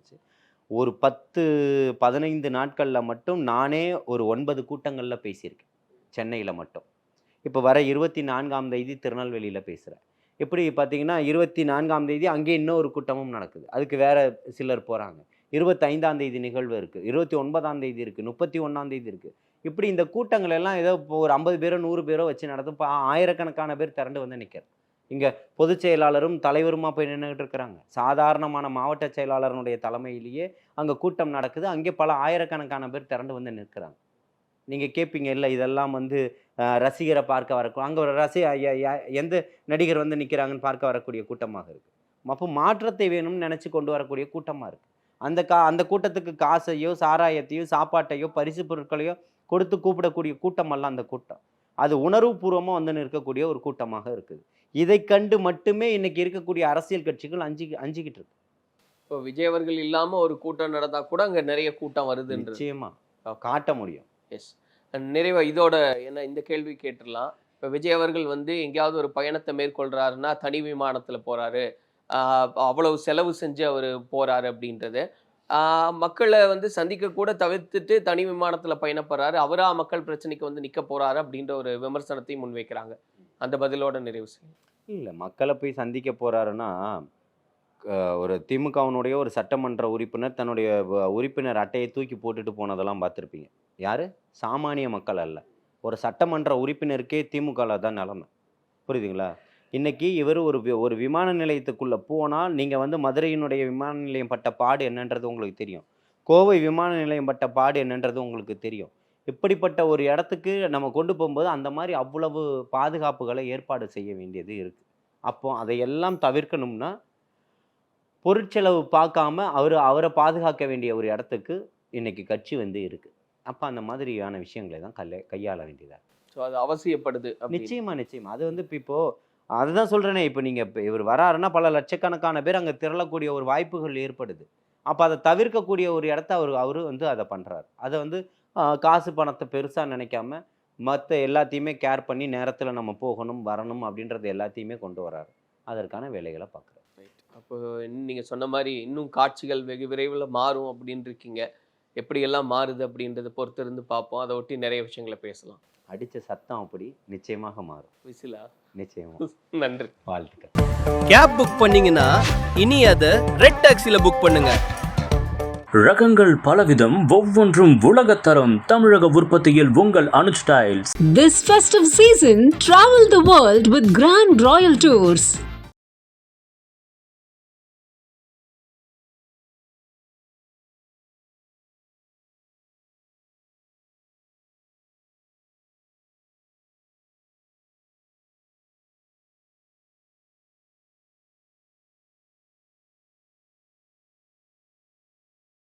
ஒரு 10-15 நாட்களில் மட்டும் நானே ஒரு 9 கூட்டங்களில் பேசியிருக்கேன் சென்னையில் மட்டும். இப்போ வர 24ஆம் தேதி திருநெல்வேலியில் பேசுகிறேன். எப்படி பார்த்தீங்கன்னா 24ஆம் தேதி அங்கேயே இன்னொரு கூட்டமும் நடக்குது, அதுக்கு வேறு சிலர் போகிறாங்க. 25ஆம் தேதி நிகழ்வு இருக்குது, 29ஆம் தேதி இருக்குது, 31ஆம் தேதி இருக்குது. இப்படி இந்த கூட்டங்கள் எல்லாம் ஏதோ இப்போ ஒரு 50 பேரோ 100 பேரோ வச்சு நடத்தும். இப்போ ஆயிரக்கணக்கான பேர் திரண்டு வந்து நிற்கிறார். இங்கே பொதுச் செயலாளரும் தலைவருமா போய் நின்றுக்கிட்டு இருக்கிறாங்க. சாதாரணமான மாவட்ட செயலாளருடைய தலைமையிலேயே அங்கே கூட்டம் நடக்குது, அங்கே பல ஆயிரக்கணக்கான பேர் திரண்டு வந்து நிற்கிறாங்க. நீங்கள் கேட்பீங்க, இல்லை இதெல்லாம் வந்து ரசிகரை பார்க்க வரக்கூடும், அங்கே ஒரு எந்த நடிகர் வந்து நிற்கிறாங்கன்னு பார்க்க வரக்கூடிய கூட்டமாக இருக்குது. அப்போ மாற்றத்தை வேணும்னு நினச்சி கொண்டு வரக்கூடிய கூட்டமாக இருக்குது. அந்த கூட்டத்துக்கு காசையோ சாராயத்தையோ சாப்பாட்டையோ பரிசு பொருட்களையோ கொடுத்து கூப்பிடக்கூடிய கூட்டமெல்லாம் அந்த கூட்டம். அது உணர்வுபூர்வமாக வந்து நிற்கக்கூடிய ஒரு கூட்டமாக இருக்குது. இதை கண்டு மட்டுமே இன்னைக்கு இருக்கக்கூடிய அரசியல் கட்சிகள் அஞ்சிக்கிட்டு இருக்கு. இப்போ விஜய் அவர்கள் இல்லாமல் ஒரு கூட்டம் நடந்தால் கூட அங்கே நிறைய கூட்டம் வருது, நிச்சயமா காட்ட முடியும். எஸ், நிறைவா இதோட என்ன இந்த கேள்வி கேட்டுடலாம். இப்போ விஜய் அவர்கள் வந்து எங்கேயாவது ஒரு பயணத்தை மேற்கொள்கிறாருன்னா தனி விமானத்தில் போகிறாரு, அவ்வளவு செலவு செஞ்சு அவர் போகிறாரு அப்படின்றது, மக்களை வந்து சந்திக்க கூட தவிர்த்துட்டு தனி விமானத்தில் பயணப்படுறாரு, அவரா மக்கள் பிரச்சனைக்கு வந்து நிற்க போகிறாரு அப்படின்ற ஒரு விமர்சனத்தையும் முன்வைக்கிறாங்க. அந்த பதிலோட நிறைவு செய்யும். இல்லை, மக்களை போய் சந்திக்க போகிறாருன்னா, ஒரு திமுகவினுடைய ஒரு சட்டமன்ற உறுப்பினர் தன்னுடைய உறுப்பினர் அட்டையை தூக்கி போட்டுட்டு போனதெல்லாம் பார்த்துருப்பீங்க. யார்? சாமானிய மக்கள் அல்ல, ஒரு சட்டமன்ற உறுப்பினருக்கே திமுகவில் தான் நிலைமை. புரியுதுங்களா? இன்றைக்கி இவர் ஒரு விமான நிலையத்துக்குள்ளே போனால் நீங்கள் வந்து மதுரையினுடைய விமான நிலையம் பட்ட பாடு என்னன்றது உங்களுக்கு தெரியும், கோவை விமான நிலையம் பட்ட பாடு என்னன்றது உங்களுக்கு தெரியும். இப்படிப்பட்ட ஒரு இடத்துக்கு நம்ம கொண்டு போகும்போது அந்த மாதிரி அவ்வளவு பாதுகாப்புகளை ஏற்பாடு செய்ய வேண்டியது இருக்குது. அப்போ அதையெல்லாம் தவிர்க்கணும்னா பொருட்செலவு பார்க்காம அவரை பாதுகாக்க வேண்டிய ஒரு இடத்துக்கு இன்றைக்கி கட்சி வந்து இருக்குது. அப்போ அந்த மாதிரியான விஷயங்களை தான் கையாள வேண்டியதாக. ஸோ அது அவசியப்படுது. நிச்சயமாக அது வந்து இப்போது அதுதான் சொல்கிறேனே, இப்போ நீங்கள் இவர் வராருன்னா பல லட்சக்கணக்கான பேர் அங்கே திரளக்கூடிய ஒரு வாய்ப்புகள் ஏற்படுது. அப்போ அதை தவிர்க்கக்கூடிய ஒரு இடத்த அவர் வந்து அதை பண்ணுறாரு. அதை வந்து காசு பணத்தை பெருசாக நினைக்காம மற்ற எல்லாத்தையுமே கேர் பண்ணி நேரத்தில் நம்ம போகணும் வரணும் அப்படின்றது எல்லாத்தையுமே கொண்டு வராரு. அதற்கான வேலைகளை பார்க்குறாரு. அப்போ நீங்கள் சொன்ன மாதிரி இன்னும் காட்சிகள் வெகு விரைவில் மாறும் அப்படின்னு இருக்கீங்க. எப்படியெல்லாம் மாறுது அப்படின்றத பொறுத்து இருந்து பார்ப்போம். அதை ஒட்டி நிறைய விஷயங்களை பேசலாம். அடித்த சத்தம் அப்படி நிச்சயமாக மாறும். விசிலா? நிச்சயமாக. நன்றி, வாழ்த்துக்கள். கேப் புக் பண்ணீங்கன்னா இனி அதை ரெட் டாக்ஸில புக் பண்ணுங்க. ரகங்கள் பலவிதம், ஒவ்வொன்றும் உலகத்தரம். தமிழக உற்பத்தியில் உங்கள் Anuj styles. This festive season, travel the world with Grand Royal Tours.